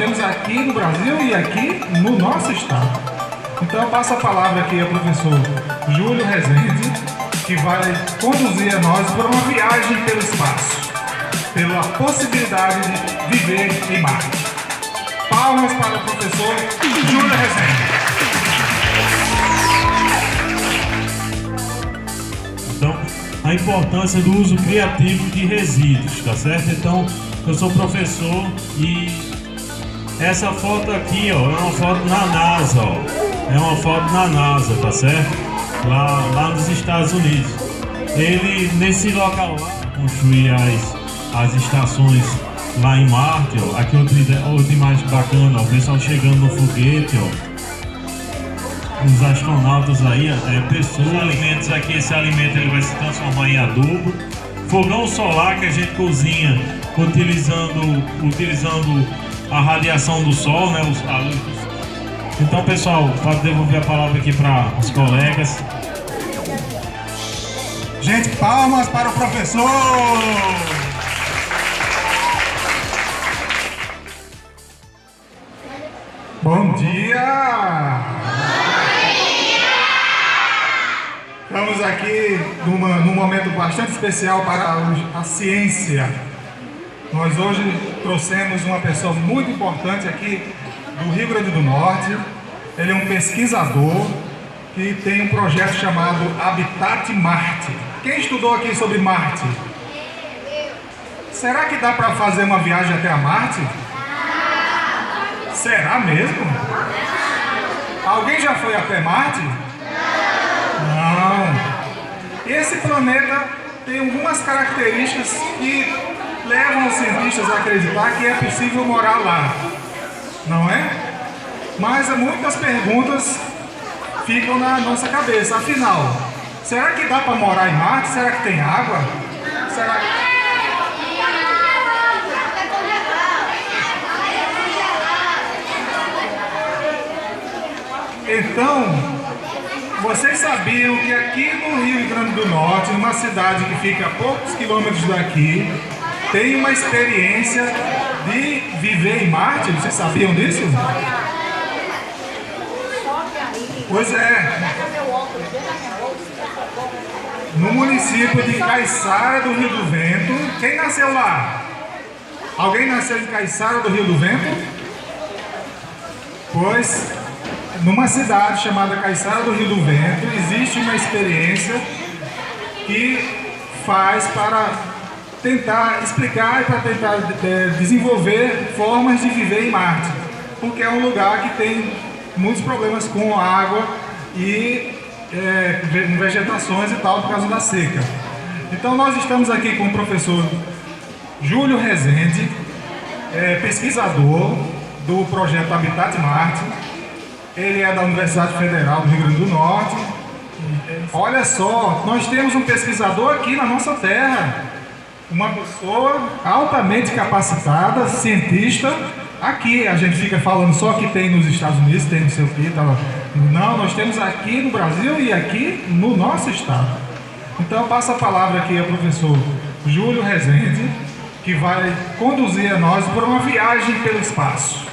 temos aqui no Brasil e aqui no nosso estado. Então eu passo a palavra aqui ao professor Júlio Rezende, que vai conduzir a nós por uma viagem pelo espaço, pela possibilidade de viver em Marte. Palmas para o professor Júlio Rezende. Então, a importância do uso criativo de resíduos, tá certo? Então, eu sou professor e essa foto aqui, ó, é uma foto na NASA, ó. É uma foto na NASA, tá certo? Lá nos Estados Unidos. Ele, nesse local lá, construir as estações lá em Marte, ó. Aqui outra imagem bacana, ó, o pessoal chegando no foguete, ó. Os astronautas aí, pessoas, alimentos aqui, esse alimento ele vai se transformar em adubo. Fogão solar que a gente cozinha utilizando a radiação do sol, né, a luz do sol. Então, pessoal, pode devolver a palavra aqui para os colegas. Gente, palmas para o professor! Bom dia! Estamos aqui num momento bastante especial para a ciência. Nós hoje trouxemos uma pessoa muito importante aqui do Rio Grande do Norte. Ele é um pesquisador que tem um projeto chamado Habitat Marte. Quem estudou aqui sobre Marte? Será que dá para fazer uma viagem até a Marte? Será mesmo? Alguém já foi até Marte? Não. Esse planeta tem algumas características que levam os cientistas a acreditar que é possível morar lá, não é? Mas muitas perguntas ficam na nossa cabeça. Afinal, será que dá para morar em Marte? Será que tem água? Será que... Então, vocês sabiam que aqui no Rio Grande do Norte, numa cidade que fica a poucos quilômetros daqui, tem uma experiência de viver em Marte? Vocês sabiam disso? Pois é. No município de Caiçara do Rio do Vento. Quem nasceu lá? Alguém nasceu em Caiçara do Rio do Vento? Pois, numa cidade chamada Caiçara do Rio do Vento, existe uma experiência que faz para tentar explicar e para tentar desenvolver formas de viver em Marte, porque é um lugar que tem muitos problemas com água e vegetações e tal por causa da seca. Então nós estamos aqui com o professor Júlio Rezende, pesquisador do projeto Habitat Marte. Ele é da Universidade Federal do Rio Grande do Norte. Olha só, nós temos um pesquisador aqui na nossa terra, uma pessoa altamente capacitada, cientista. Aqui a gente fica falando só que tem nos Estados Unidos, tem no seu quê, tá lá. Não, nós temos aqui no Brasil e aqui no nosso estado. Então eu passo a palavra aqui ao professor Júlio Rezende, que vai conduzir a nós por uma viagem pelo espaço,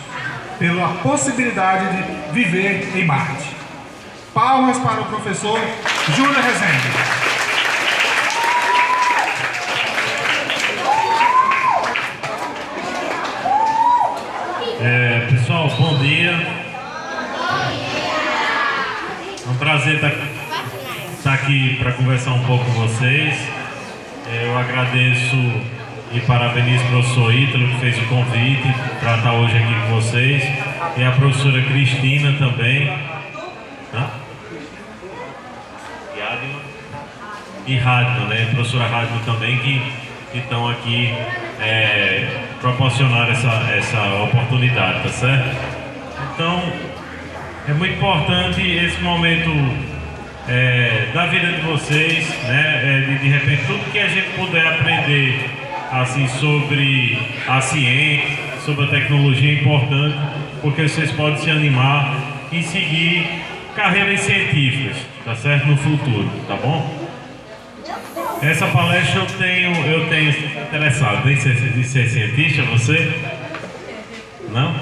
pela possibilidade de viver em Marte. Palmas para o professor Júlio Rezende. Pessoal, bom dia. É um prazer estar aqui para conversar um pouco com vocês. Eu agradeço e parabenizo o professor Ítalo, que fez o convite para estar hoje aqui com vocês, e a professora Cristina também, e Radno, né? A professora Radno também, que estão aqui proporcionar essa oportunidade, tá certo? Então, é muito importante esse momento da vida de vocês, né? De repente, tudo que a gente puder aprender assim, sobre a ciência, sobre a tecnologia é importante, porque vocês podem se animar e seguir carreiras científicas, tá certo? No futuro, tá bom? Essa palestra eu tenho interessado em ser cientista, você? Não?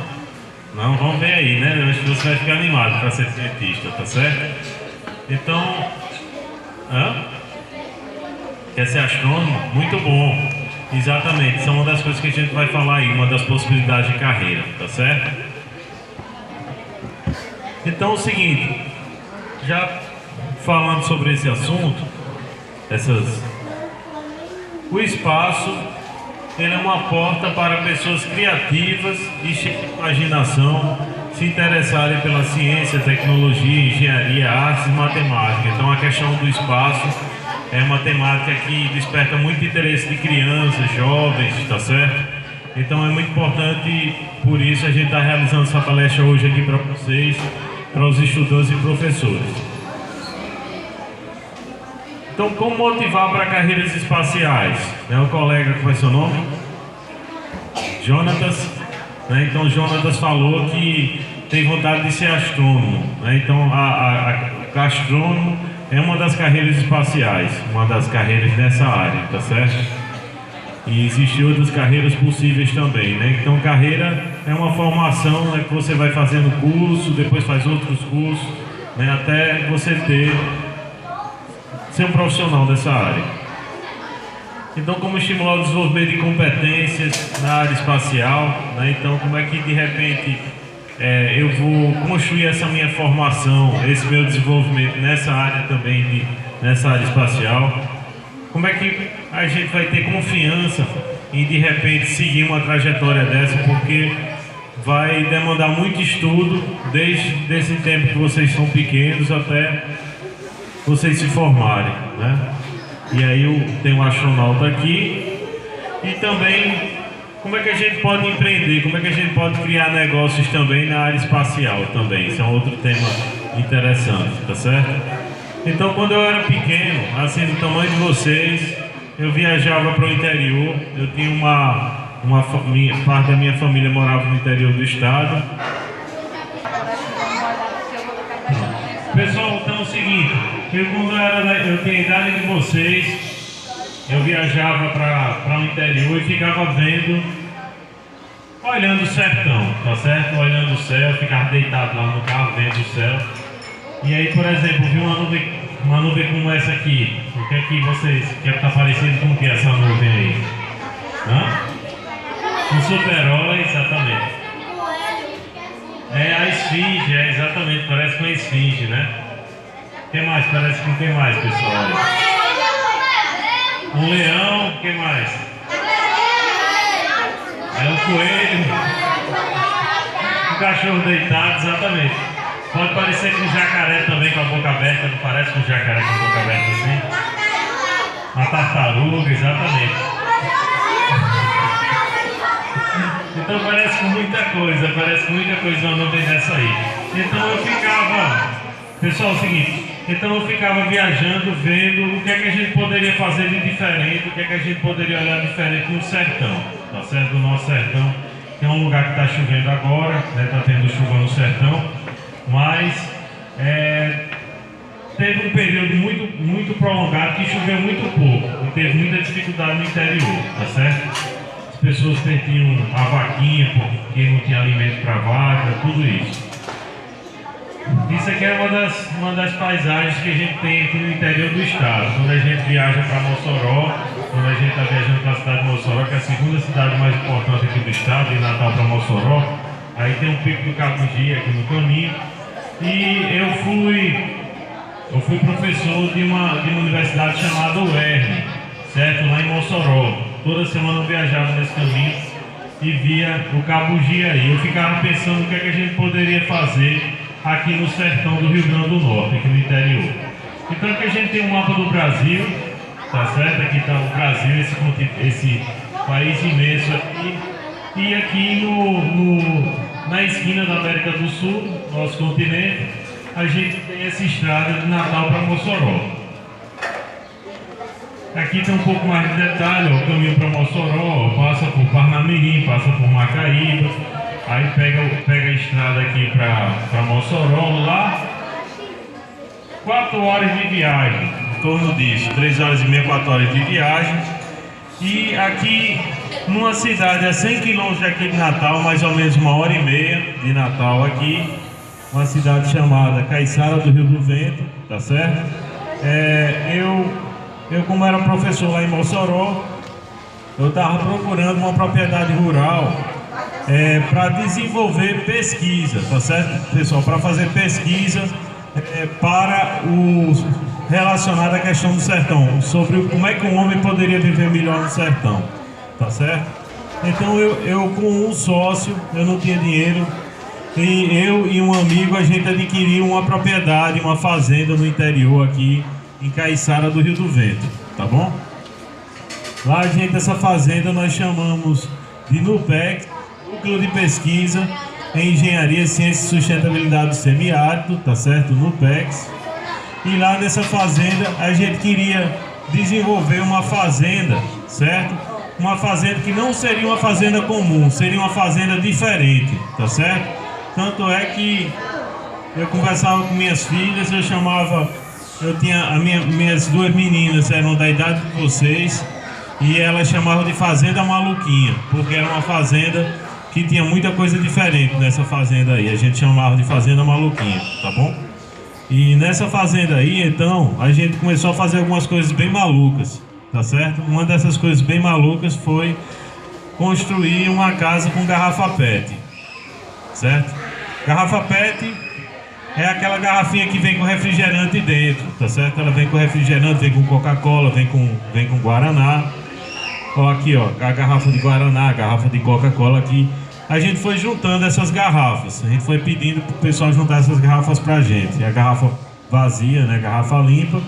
Não, vamos ver aí, né? Eu acho que você vai ficar animado para ser cientista, tá certo? Então, quer ser astrônomo? Muito bom. Exatamente, isso é uma das coisas que a gente vai falar aí, uma das possibilidades de carreira, tá certo? Então é o seguinte, já falando sobre esse assunto, o espaço, ele é uma porta para pessoas criativas e cheias de imaginação se interessarem pela ciência, tecnologia, engenharia, artes e matemática. Então a questão do espaço é uma temática que desperta muito interesse de crianças, jovens, tá certo? Então é muito importante, por isso a gente está realizando essa palestra hoje aqui para vocês, para os estudantes e professores. Então, como motivar para carreiras espaciais? O colega, como é seu nome? Jonatas. Então, Jonatas falou que tem vontade de ser astrônomo. Então, astrônomo é uma das carreiras espaciais, uma das carreiras nessa área, tá certo? E existem outras carreiras possíveis também, Então, carreira é uma formação que você vai fazendo curso, depois faz outros cursos, até você ser um profissional dessa área. Então, como estimular o desenvolvimento de competências na área espacial, Então, como é que de repente eu vou construir essa minha formação, esse meu desenvolvimento nessa área também, nessa área espacial? Como é que a gente vai ter confiança em de repente seguir uma trajetória dessa, porque vai demandar muito estudo desde esse tempo que vocês são pequenos até vocês se formarem, E aí tem um astronauta aqui. E também como é que a gente pode empreender, como é que a gente pode criar negócios também na área espacial também. Isso é um outro tema interessante, tá certo? Então, quando eu era pequeno, assim do tamanho de vocês, eu viajava para o interior. Eu tinha parte da minha família morava no interior do estado. Pessoal, então é o seguinte, eu tinha a idade de vocês, eu viajava para o interior e ficava olhando o sertão, tá certo? Olhando o céu, ficava deitado lá no carro vendo o céu. E aí, por exemplo, vi uma nuvem como essa aqui. O que é que que está parecido com o que essa nuvem aí? Um super-herói, exatamente. É a esfinge, exatamente, parece com a esfinge, O que mais? Parece com o que mais, pessoal? Um leão, o que mais? É um coelho. Um cachorro deitado, exatamente. Pode parecer com um jacaré também com a boca aberta, não parece com um jacaré com a boca aberta assim? Uma tartaruga, exatamente. Então parece com muita coisa uma nuvem dessa aí. Então eu ficava, pessoal, é o seguinte, então eu ficava viajando, vendo o que é que a gente poderia fazer de diferente, o que é que a gente poderia olhar diferente no sertão, tá certo? Do nosso sertão, que é um lugar que está chovendo agora, está tendo chuva no sertão, mas teve um período muito prolongado que choveu muito pouco e teve muita dificuldade no interior, tá certo? As pessoas perdiam a vaquinha porque não tinha alimento para vaca, tudo isso. Isso aqui é uma das paisagens que a gente tem aqui no interior do estado. Quando a gente viaja para Mossoró, quando a gente está viajando para a cidade de Mossoró, que é a segunda cidade mais importante aqui do estado, de Natal para Mossoró, aí tem um pico do Cabugi aqui no caminho. E eu fui professor de uma universidade chamada UERN, certo? Lá em Mossoró. Toda semana eu viajava nesse caminho e via o Cabugi aí. Eu ficava pensando o que é que a gente poderia fazer aqui no sertão do Rio Grande do Norte, aqui no interior. Então aqui a gente tem um mapa do Brasil, tá certo? Aqui está o Brasil, esse país imenso aqui. E aqui na esquina da América do Sul, nosso continente, a gente tem essa estrada de Natal para Mossoró. Aqui tem um pouco mais de detalhe, o caminho para Mossoró, passa por Parnamirim, passa por Macaíba, aí pega a estrada aqui para Mossoró, lá 4 horas de viagem, em torno disso, 3 horas e meia, 4 horas de viagem. E aqui numa cidade a 100 quilômetros daqui de Natal, mais ou menos 1h30 de Natal aqui, uma cidade chamada Caiçara do Rio do Vento, tá certo? Eu como era professor lá em Mossoró, eu estava procurando uma propriedade rural para desenvolver pesquisa, tá certo, pessoal? Para fazer pesquisa para relacionado à questão do sertão, sobre como é que um homem poderia viver melhor no sertão, tá certo? Então eu com um sócio, eu não tinha dinheiro, e eu e um amigo a gente adquiriu uma propriedade, uma fazenda no interior aqui em Caiçara do Rio do Vento, tá bom? Lá essa fazenda nós chamamos de NUPEX, Núcleo de Pesquisa em Engenharia, Ciência e Sustentabilidade do Semiárido, tá certo? NUPEX. E lá nessa fazenda a gente queria desenvolver uma fazenda, certo? Uma fazenda que não seria uma fazenda comum, seria uma fazenda diferente, tá certo? Tanto é que eu conversava com minhas filhas, eu tinha minhas duas meninas, eram da idade de vocês, e elas chamavam de Fazenda Maluquinha, porque era uma fazenda que tinha muita coisa diferente nessa fazenda aí, a gente chamava de Fazenda Maluquinha, tá bom? E nessa fazenda aí, então, a gente começou a fazer algumas coisas bem malucas, tá certo? Uma dessas coisas bem malucas foi construir uma casa com garrafa PET, certo? Garrafa PET é aquela garrafinha que vem com refrigerante dentro, tá certo? Ela vem com refrigerante, vem com Coca-Cola, vem com Guaraná. Ó, aqui, ó, a garrafa de Guaraná, a garrafa de Coca-Cola aqui. A gente foi juntando essas garrafas, a gente foi pedindo pro pessoal juntar essas garrafas pra gente. A garrafa vazia, né, garrafa limpa.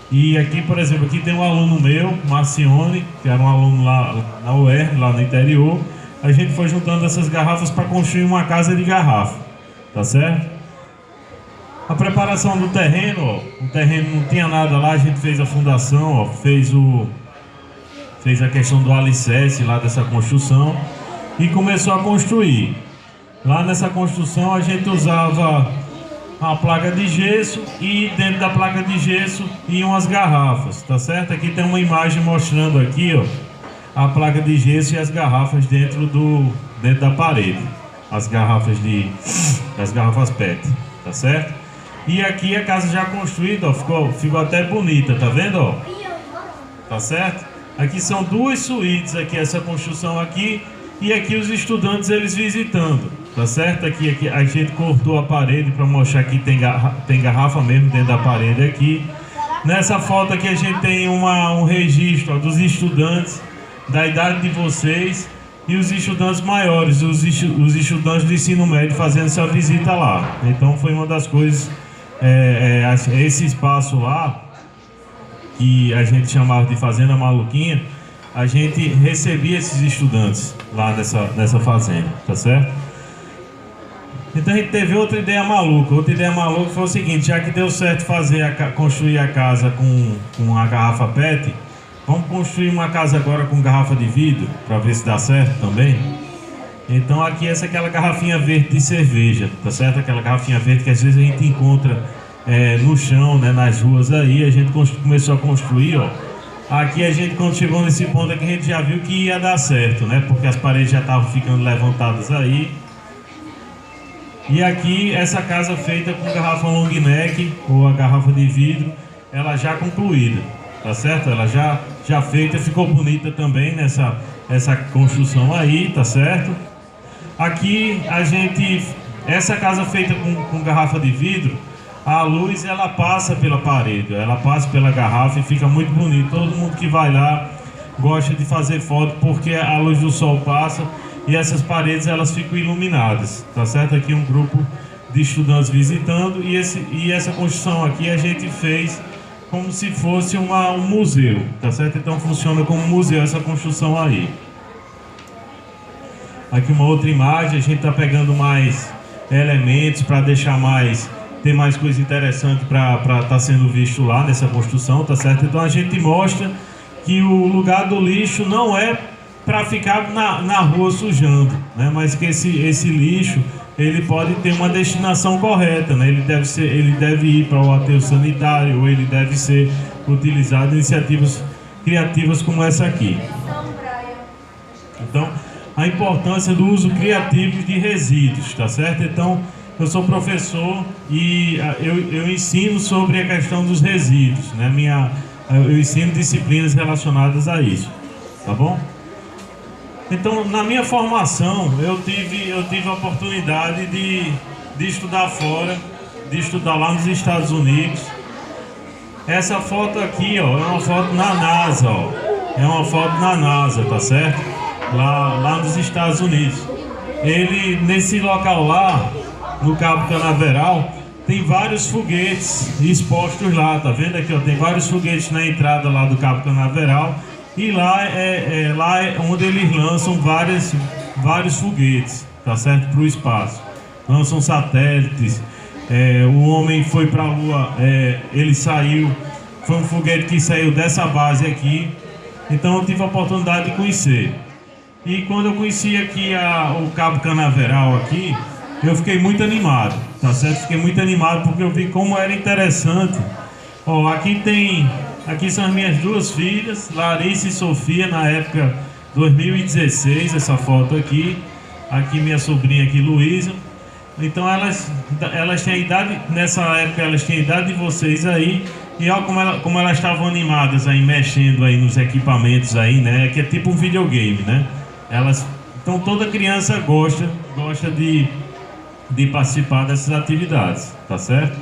E aqui, por exemplo, aqui tem um aluno meu, Marcione, que era um aluno lá na UERN, lá no interior. A gente foi juntando essas garrafas para construir uma casa de garrafa, tá certo? A preparação do terreno, ó, o terreno não tinha nada lá, a gente fez a fundação, ó, fez a questão do alicerce lá dessa construção e começou a construir. Lá nessa construção a gente usava a placa de gesso e dentro da placa de gesso iam as garrafas, tá certo? Aqui tem uma imagem mostrando aqui, ó, a placa de gesso e as garrafas dentro da parede, as garrafas PET, tá certo? E aqui a casa já construída, ó, ficou até bonita, tá vendo, ó? Tá certo? Aqui são duas suítes, aqui essa construção aqui, e aqui os estudantes eles visitando, tá certo? Aqui a gente cortou a parede para mostrar que tem garrafa mesmo dentro da parede aqui. Nessa foto aqui a gente tem um registro, ó, dos estudantes da idade de vocês e os estudantes maiores, os estudantes do ensino médio fazendo sua visita lá. Então foi uma das coisas, esse espaço lá, que a gente chamava de Fazenda Maluquinha, a gente recebia esses estudantes lá nessa fazenda, tá certo? Então a gente teve outra ideia maluca. Outra ideia maluca foi o seguinte: já que deu certo construir a casa com a garrafa PET, vamos construir uma casa agora com garrafa de vidro, para ver se dá certo também. Então aqui essa é aquela garrafinha verde de cerveja, tá certo? Aquela garrafinha verde que às vezes a gente encontra no chão, né, nas ruas aí. A gente começou a construir, ó. Aqui a gente, quando chegou nesse ponto aqui, a gente já viu que ia dar certo, né? Porque as paredes já estavam ficando levantadas aí. E aqui essa casa feita com garrafa long neck, ou a garrafa de vidro, ela já concluída, tá certo? Ela já feita, ficou bonita também essa construção aí, tá certo? Aqui essa casa feita com garrafa de vidro, a luz ela passa pela parede, ela passa pela garrafa e fica muito bonito. Todo mundo que vai lá gosta de fazer foto porque a luz do sol passa e essas paredes elas ficam iluminadas, tá certo? Aqui um grupo de estudantes visitando e essa construção aqui a gente fez como se fosse um museu, tá certo? Então funciona como museu essa construção aí. Aqui uma outra imagem, a gente está pegando mais elementos para ter mais coisa interessante para estar sendo visto lá nessa construção, tá certo? Então a gente mostra que o lugar do lixo não é para ficar na rua sujando, né? Mas que esse lixo ele pode ter uma destinação correta, né? Ele deve ir para o aterro sanitário, ou ele deve ser utilizado em iniciativas criativas como essa aqui. Então, a importância do uso criativo de resíduos, tá certo? Então, eu sou professor e eu ensino sobre a questão dos resíduos, né? Eu ensino disciplinas relacionadas a isso, tá bom? Então, na minha formação, eu tive a oportunidade de estudar fora, de estudar lá nos Estados Unidos. Essa foto aqui, ó, é uma foto na NASA, ó. É uma foto na NASA, tá certo? Lá nos Estados Unidos. Nesse local lá, no Cabo Canaveral, tem vários foguetes expostos lá, tá vendo aqui, ó? Tem vários foguetes na entrada lá do Cabo Canaveral. E lá é onde eles lançam vários foguetes, tá certo? Para o espaço. Lançam satélites. O homem foi para a Lua, ele saiu, foi um foguete que saiu dessa base aqui. Então eu tive a oportunidade de conhecer. E quando eu conheci aqui o Cabo Canaveral aqui, eu fiquei muito animado, tá certo? Fiquei muito animado porque eu vi como era interessante. Ó, aqui são as minhas duas filhas, Larissa e Sofia, na época 2016, essa foto aqui. Aqui minha sobrinha aqui, Luísa. Então elas têm a idade, nessa época elas tinham a idade de vocês aí. E olha como elas estavam animadas aí, mexendo aí nos equipamentos aí, né? Que é tipo um videogame, né? Então toda criança gosta de participar dessas atividades, tá certo?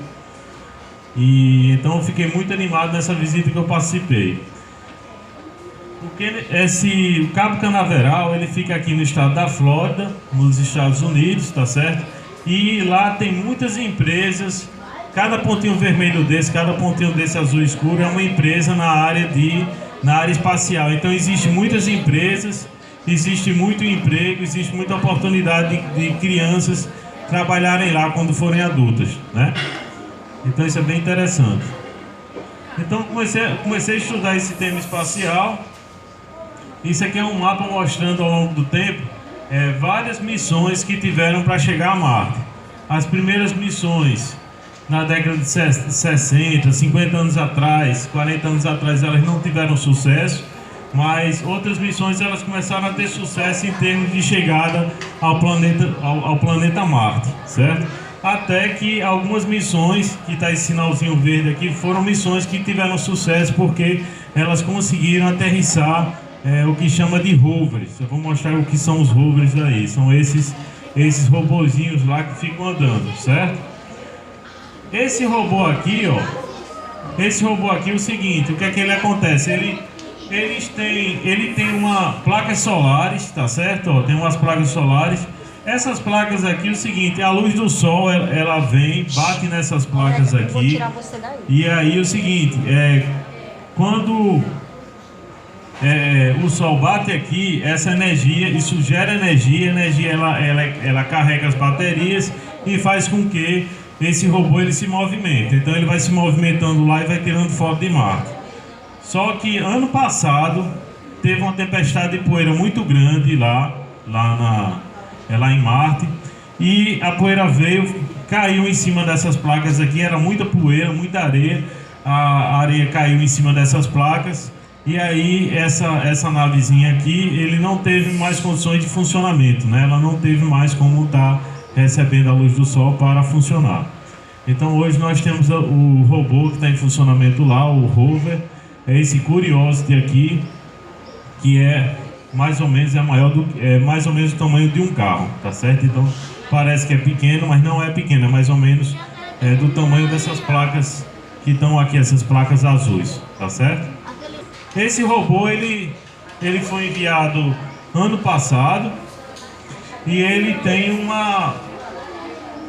E então eu fiquei muito animado nessa visita que eu participei. Porque o Cabo Canaveral, ele fica aqui no estado da Flórida, nos Estados Unidos, tá certo? E lá tem muitas empresas, cada pontinho vermelho desse, cada pontinho desse azul escuro é uma empresa na área espacial. Então existem muitas empresas, existe muito emprego, existe muita oportunidade de crianças trabalharem lá quando forem adultas, né? Então isso é bem interessante. Então comecei a estudar esse tema espacial. Isso aqui é um mapa mostrando ao longo do tempo várias missões que tiveram para chegar a Marte. As primeiras missões na década de 60, 50 anos atrás, 40 anos atrás, elas não tiveram sucesso, mas outras missões elas começaram a ter sucesso em termos de chegada ao planeta Marte, certo? Até que algumas missões, que está esse sinalzinho verde aqui, foram missões que tiveram sucesso porque elas conseguiram aterrissar o que chama de rovers. Eu vou mostrar o que são os rovers aí. São esses robozinhos lá que ficam andando, certo? Esse robô aqui, ó, é o seguinte, o que é que ele acontece? Ele tem uma placas solares, tá certo? Ó, tem umas placas solares. Essas placas aqui, é o seguinte, a luz do sol, ela vem, bate nessas placas aqui. Vou tirar você daí. E aí é o seguinte, quando o sol bate aqui, essa energia, isso gera energia, ela carrega as baterias e faz com que esse robô ele se movimente. Então ele vai se movimentando lá e vai tirando foto de Marte. Só que ano passado teve uma tempestade de poeira muito grande lá em Marte, e a poeira caiu em cima dessas placas aqui. Era muita poeira, muita areia. A areia caiu em cima dessas placas. E aí essa navezinha aqui, ele não teve mais condições de funcionamento, né? Ela não teve mais como estar recebendo a luz do sol para funcionar. Então hoje nós temos o robô que está em funcionamento lá, o rover, é esse Curiosity aqui, que é mais ou menos mais ou menos o tamanho de um carro, tá certo? Então parece que é pequeno, mas não é pequeno, é mais ou menos do tamanho dessas placas que estão aqui, essas placas azuis, tá certo? Esse robô ele foi enviado ano passado e ele tem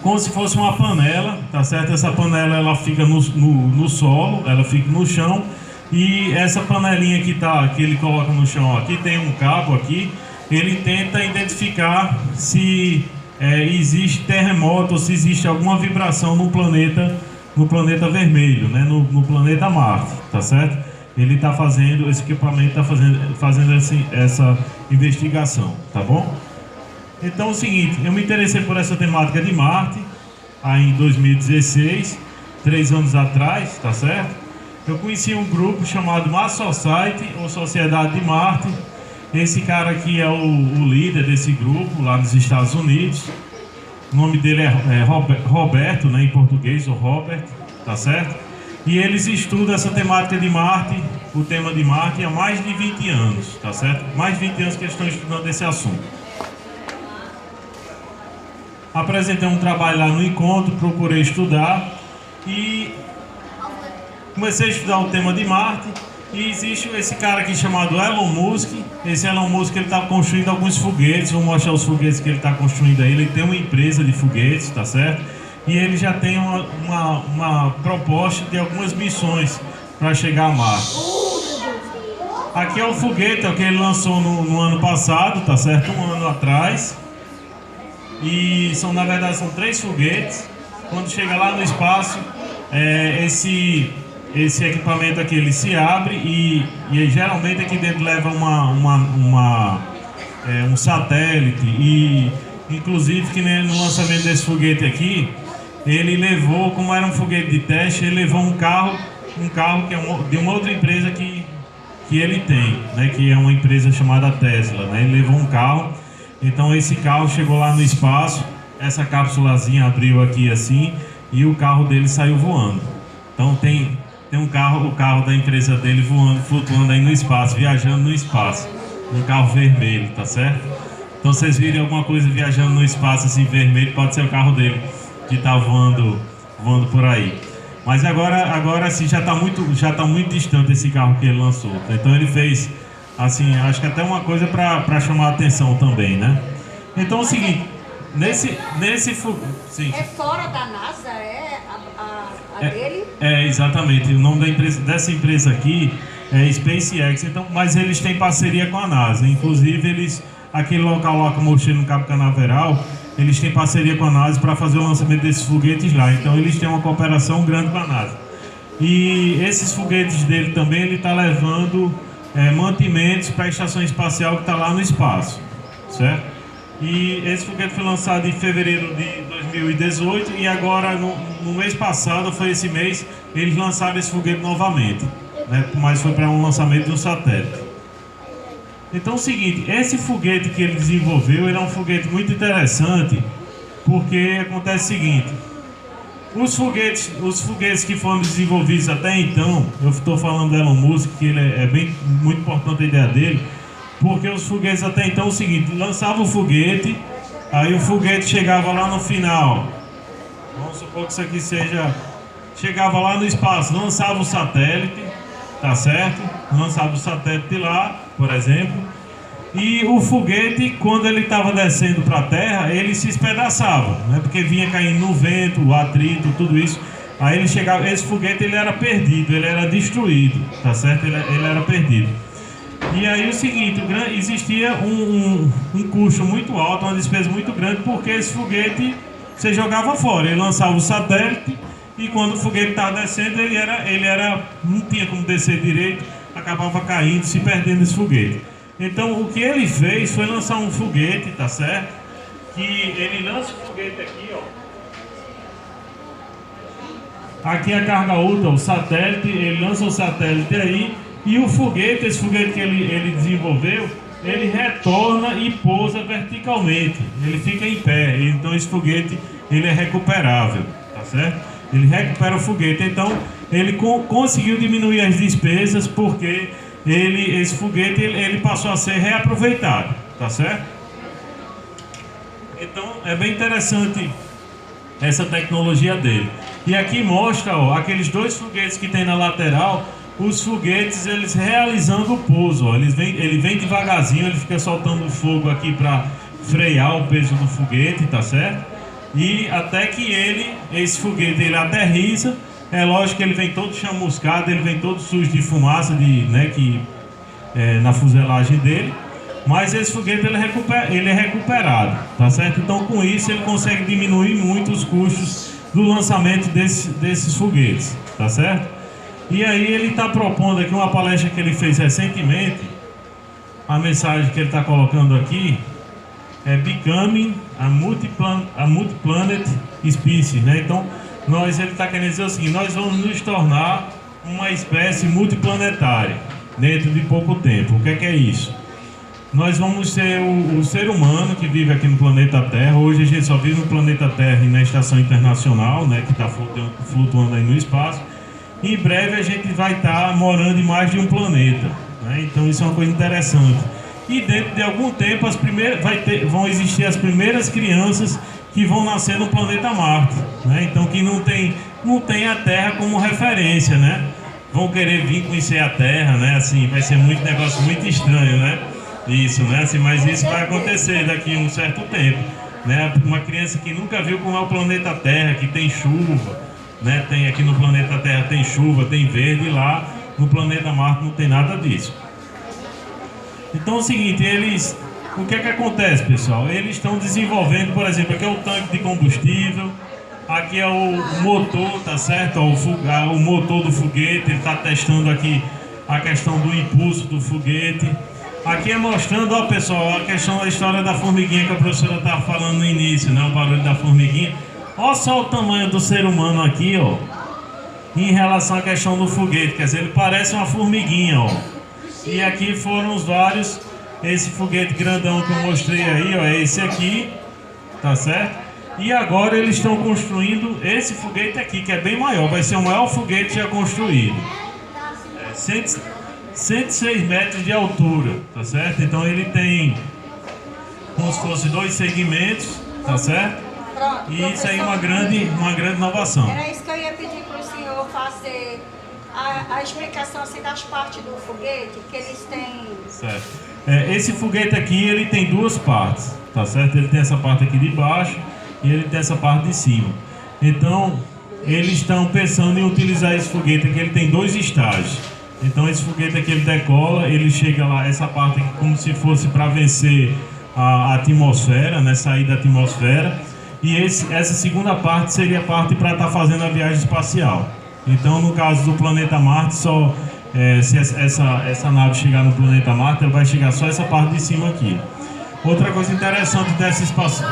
como se fosse uma panela, tá certo? Essa panela ela fica no solo, ela fica no chão, e essa panelinha que ele coloca no chão aqui, tem um cabo aqui, ele tenta identificar se existe terremoto ou se existe alguma vibração no planeta vermelho, né? No planeta Marte, tá certo? Ele está fazendo, esse equipamento está fazendo essa investigação, tá bom? Então é o seguinte, eu me interessei por essa temática de Marte aí em 2016, 3 anos atrás, tá certo? Eu conheci um grupo chamado Mars Society, ou Sociedade de Marte, Esse cara aqui é o líder desse grupo lá nos Estados Unidos. O nome dele é Roberto, né, em português, o Robert, tá certo? E eles estudam essa temática de Marte, o tema de Marte, há mais de 20 anos, tá certo? Mais de 20 anos que eles estão estudando esse assunto. Apresentei um trabalho lá no encontro, procurei estudar e comecei a estudar o tema de Marte. E existe esse cara aqui chamado Elon Musk. Esse Elon Musk, ele está construindo alguns foguetes. Vou mostrar os foguetes que ele está construindo aí. Ele tem uma empresa de foguetes, tá certo? E ele já tem uma proposta de algumas missões para chegar a Marte. Aqui é o foguete, é o que ele lançou no ano passado, tá certo? Um ano atrás. E na verdade são 3 foguetes. Quando chega lá no espaço, esse equipamento aqui ele se abre e geralmente aqui dentro leva um satélite. E inclusive que no lançamento desse foguete aqui, ele levou, como era um foguete de teste, ele levou um carro que é de uma outra empresa que ele tem, né, que é uma empresa chamada Tesla, né? Ele levou um carro, então esse carro chegou lá no espaço, essa cápsulazinha abriu aqui assim e o carro dele saiu voando. Então tem um carro, o carro da empresa dele voando, flutuando aí no espaço, viajando no espaço. Um carro vermelho, tá certo? Então vocês virem alguma coisa viajando no espaço assim vermelho, pode ser o carro dele que tá voando por aí. Mas agora assim já tá muito distante esse carro que ele lançou. Então ele fez assim, acho que até uma coisa para chamar a atenção também, né? Então é o seguinte, sim. É fora da NASA, dele? Exatamente. O nome da empresa, dessa empresa aqui é SpaceX. Então, mas eles têm parceria com a NASA. Inclusive, aquele local lá que eu mostrei no Cabo Canaveral, eles têm parceria com a NASA para fazer o lançamento desses foguetes lá. Então, eles têm uma cooperação grande com a NASA. E esses foguetes dele também, ele está levando mantimentos para a estação espacial que está lá no espaço, certo? E esse foguete foi lançado em fevereiro de 2018 e agora, no mês passado, foi esse mês, eles lançaram esse foguete novamente, né? Mas foi para um lançamento de um satélite. Então é o seguinte, esse foguete que ele desenvolveu, ele é um foguete muito interessante, porque acontece o seguinte, os foguetes que foram desenvolvidos até então, eu estou falando do Elon Musk, que ele muito importante a ideia dele, porque os foguetes até então é o seguinte, lançava o foguete, aí o foguete chegava lá no final, vamos supor que isso aqui chegava lá no espaço, lançava o satélite, tá certo? Lançava o satélite lá, por exemplo, e o foguete, quando ele estava descendo para a Terra, ele se espedaçava, né? Porque vinha caindo no vento, o atrito, tudo isso, aí ele chegava, esse foguete ele era perdido, ele era destruído, tá certo? Ele era perdido. E aí o seguinte, existia um custo muito alto, uma despesa muito grande, porque esse foguete você jogava fora, ele lançava o satélite e quando o foguete estava descendo, ele não tinha como descer direito, acabava caindo, se perdendo esse foguete. Então o que ele fez foi lançar um foguete, tá certo? Que ele lança o foguete aqui, ó. Aqui é a carga útil, o satélite, ele lança o satélite aí. E o foguete, esse foguete que ele desenvolveu, ele retorna e pousa verticalmente, ele fica em pé, então esse foguete ele é recuperável, tá certo? Ele recupera o foguete, então ele conseguiu diminuir as despesas porque esse foguete ele passou a ser reaproveitado, tá certo? Então é bem interessante essa tecnologia dele. E aqui mostra, ó, aqueles 2 foguetes que tem na lateral, os foguetes eles realizando o pouso, ó. Ele vem devagarzinho, ele fica soltando fogo aqui para frear o peso do foguete, tá certo? E até que esse foguete ele aterriza, é lógico que ele vem todo chamuscado, ele vem todo sujo de fumaça, na fuselagem dele, mas esse foguete ele é recuperado, tá certo? Então com isso ele consegue diminuir muito os custos do lançamento desses foguetes, tá certo? E aí ele está propondo aqui uma palestra que ele fez recentemente, a mensagem que ele está colocando aqui é Becoming a Multi-Planet Species, né? Então ele está querendo dizer o seguinte, nós vamos nos tornar uma espécie multiplanetária dentro de pouco tempo. O que é isso? nós vamos ser o ser humano que vive aqui no planeta Terra. Hoje a gente só vive no planeta Terra e na Estação Internacional, né, que está flutuando aí no espaço. Em breve a gente vai estar morando em mais de um planeta, né? Então isso é uma coisa interessante. E dentro de algum tempo vão existir as primeiras crianças que vão nascer no planeta Marte, né? Então que não tem a Terra como referência, né? Vão querer vir conhecer a Terra, né? Assim, vai ser muito negócio muito estranho, né? Isso, né? Assim, mas isso vai acontecer daqui a um certo tempo, né? Uma criança que nunca viu como é o planeta Terra, que tem chuva, né? Tem aqui no planeta Terra tem chuva, tem verde, e lá no planeta Marte não tem nada disso. Então é o seguinte, o que é que acontece, pessoal? Eles estão desenvolvendo, por exemplo, aqui é o tanque de combustível, aqui é o motor, tá certo? O motor do foguete, ele está testando aqui a questão do impulso do foguete. Aqui é mostrando, ó pessoal, a questão da história da formiguinha que a professora estava falando no início, né? O barulho da formiguinha. Olha só o tamanho do ser humano aqui, ó, em relação à questão do foguete, quer dizer, ele parece uma formiguinha, ó. E aqui foram os vários, esse foguete grandão que eu mostrei aí, ó, é esse aqui, tá certo? E agora eles estão construindo esse foguete aqui, que é bem maior, vai ser o maior foguete já construído. 106 metros de altura, tá certo? Então ele tem como se fosse 2 segmentos, tá certo? Pronto, E isso aí é uma grande inovação. Era isso que eu ia pedir para o senhor fazer a explicação assim, das partes do foguete, que eles têm. Certo. Esse foguete aqui, ele tem 2 partes, tá certo? Ele tem essa parte aqui de baixo e ele tem essa parte de cima. Então, eles estão pensando em utilizar esse foguete aqui, ele tem 2 estágios. Então esse foguete aqui ele decola, ele chega lá, essa parte aqui como se fosse para vencer a atmosfera, né, sair da atmosfera. E essa segunda parte seria a parte para estar fazendo a viagem espacial. Então no caso do planeta Marte, se essa nave chegar no planeta Marte, ela vai chegar só essa parte de cima aqui. Outra coisa interessante dessa espaço...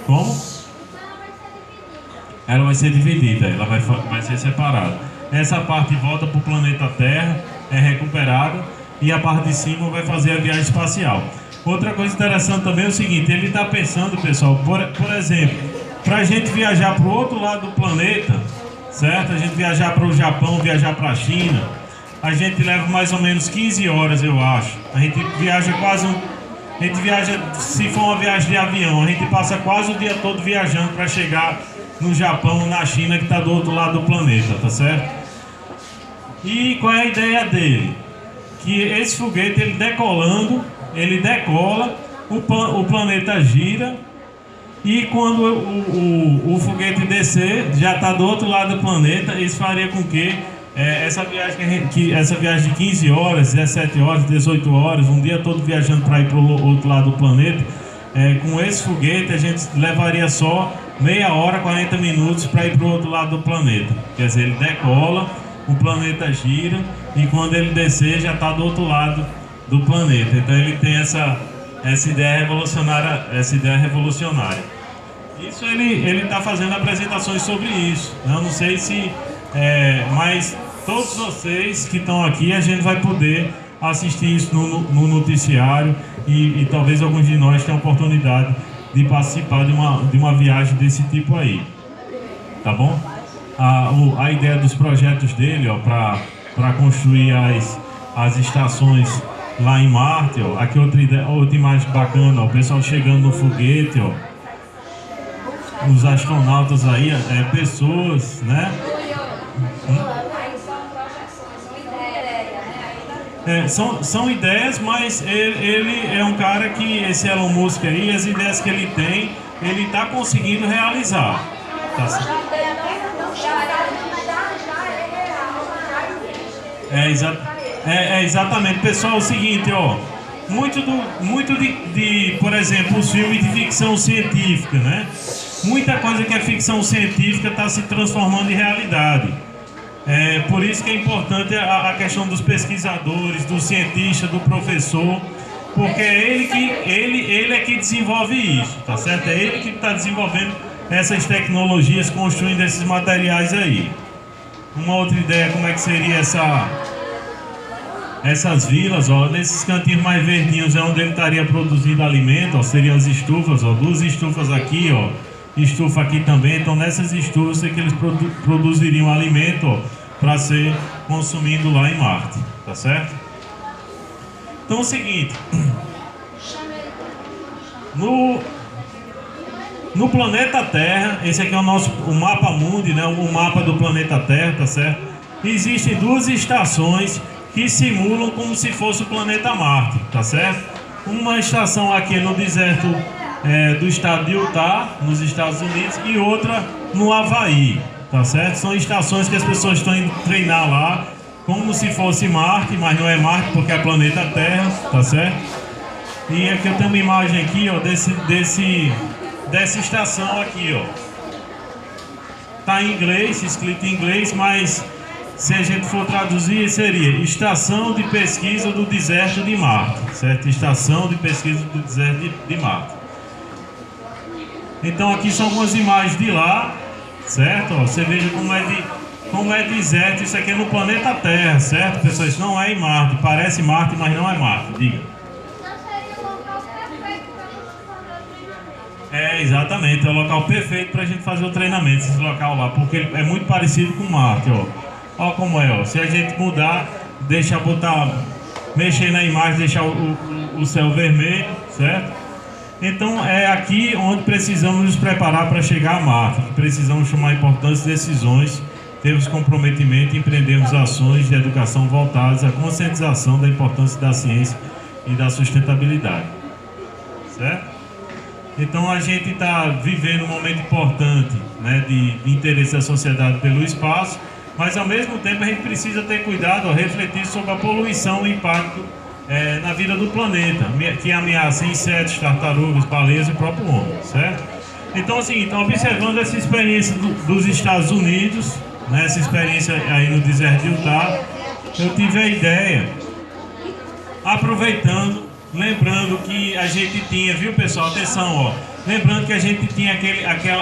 Como? Ela vai ser dividida, ela vai ser separada. Essa parte volta para o planeta Terra, é recuperada, e a parte de cima vai fazer a viagem espacial. Outra coisa interessante também é o seguinte, ele está pensando, pessoal, por exemplo, para a gente viajar para o outro lado do planeta, certo? A gente viajar para o Japão, viajar para a China, a gente leva mais ou menos 15 horas, eu acho. A gente viaja se for uma viagem de avião, a gente passa quase o dia todo viajando para chegar no Japão, na China, que está do outro lado do planeta, tá certo? E qual é a ideia dele? Que esse foguete, ele decolando, ele decola, o planeta gira, e quando o foguete descer, já está do outro lado do planeta. Isso faria com que essa viagem de 15 horas, 17 horas, 18 horas, um dia todo viajando para ir para o outro lado do planeta, com esse foguete a gente levaria só meia hora, 40 minutos para ir para o outro lado do planeta. Quer dizer, ele decola, o planeta gira, e quando ele descer já está do outro lado do planeta. Então ele tem essa ideia revolucionária. Isso ele está fazendo apresentações sobre isso. Eu não sei se... mas todos vocês que estão aqui, a gente vai poder assistir isso no noticiário, e talvez alguns de nós tenham a oportunidade de participar de uma viagem desse tipo aí. Tá bom? A ideia dos projetos dele, ó, para construir as estações lá em Marte, ó. Aqui outra imagem bacana, ó, o pessoal chegando no foguete, ó. Os astronautas aí, pessoas, né? São ideias, mas ele é um cara que, esse Elon Musk aí, as ideias que ele tem, ele está conseguindo realizar. Tá certo? Exatamente. Pessoal, é o seguinte, ó. Muito de, por exemplo, os filmes de ficção científica, né? Muita coisa que é ficção científica está se transformando em realidade. Por isso que é importante a questão dos pesquisadores, do cientista, do professor, porque ele é que desenvolve isso, tá certo? É ele que está desenvolvendo essas tecnologias, construindo esses materiais aí. Uma outra ideia, como é que seria essas vilas, ó, nesses cantinhos mais verdinhos é onde ele estaria produzindo alimento, ó, seriam as estufas, ó, 2 estufas aqui, ó, estufa aqui também. Então nessas estufas é que eles produziriam alimento, ó, para ser consumido lá em Marte, tá certo? Então é o seguinte, no planeta Terra, esse aqui é o mapa mundi, né, o mapa do planeta Terra, tá certo? Existem 2 estações que simulam como se fosse o planeta Marte, tá certo? Uma estação aqui no deserto do estado de Utah, nos Estados Unidos, e outra no Havaí, tá certo? São estações que as pessoas estão indo treinar lá, como se fosse Marte, mas não é Marte porque é planeta Terra, tá certo? E aqui eu tenho uma imagem aqui, ó, dessa estação aqui, ó. Tá em inglês, escrito em inglês, mas se a gente for traduzir, seria Estação de Pesquisa do Deserto de Marte, certo? Estação de Pesquisa do Deserto de Marte. Então aqui são algumas imagens de lá, certo? Ó, você veja como é deserto. Isso aqui é no planeta Terra, certo, pessoal? Isso não é em Marte, parece Marte, mas não é Marte, diga. É, exatamente, é o local perfeito para a gente fazer o treinamento, esse local lá, porque é muito parecido com Marte, ó. Ó como é, ó. Se a gente mudar, mexer na imagem, deixar o céu vermelho, certo? Então é aqui onde precisamos nos preparar para chegar a Marte, precisamos tomar importantes decisões, temos comprometimento e empreendemos ações de educação voltadas à conscientização da importância da ciência e da sustentabilidade, certo? Então a gente está vivendo um momento importante, né, de interesse da sociedade pelo espaço, mas ao mesmo tempo a gente precisa ter cuidado a refletir sobre a poluição e o impacto na vida do planeta, que ameaça insetos, tartarugas, baleias e o próprio homem, certo? Então é o seguinte, observando essa experiência dos Estados Unidos, né, essa experiência aí no deserto de Utah, eu tive a ideia, aproveitando, lembrando que a gente tinha, viu pessoal, atenção, ó, lembrando que a gente tinha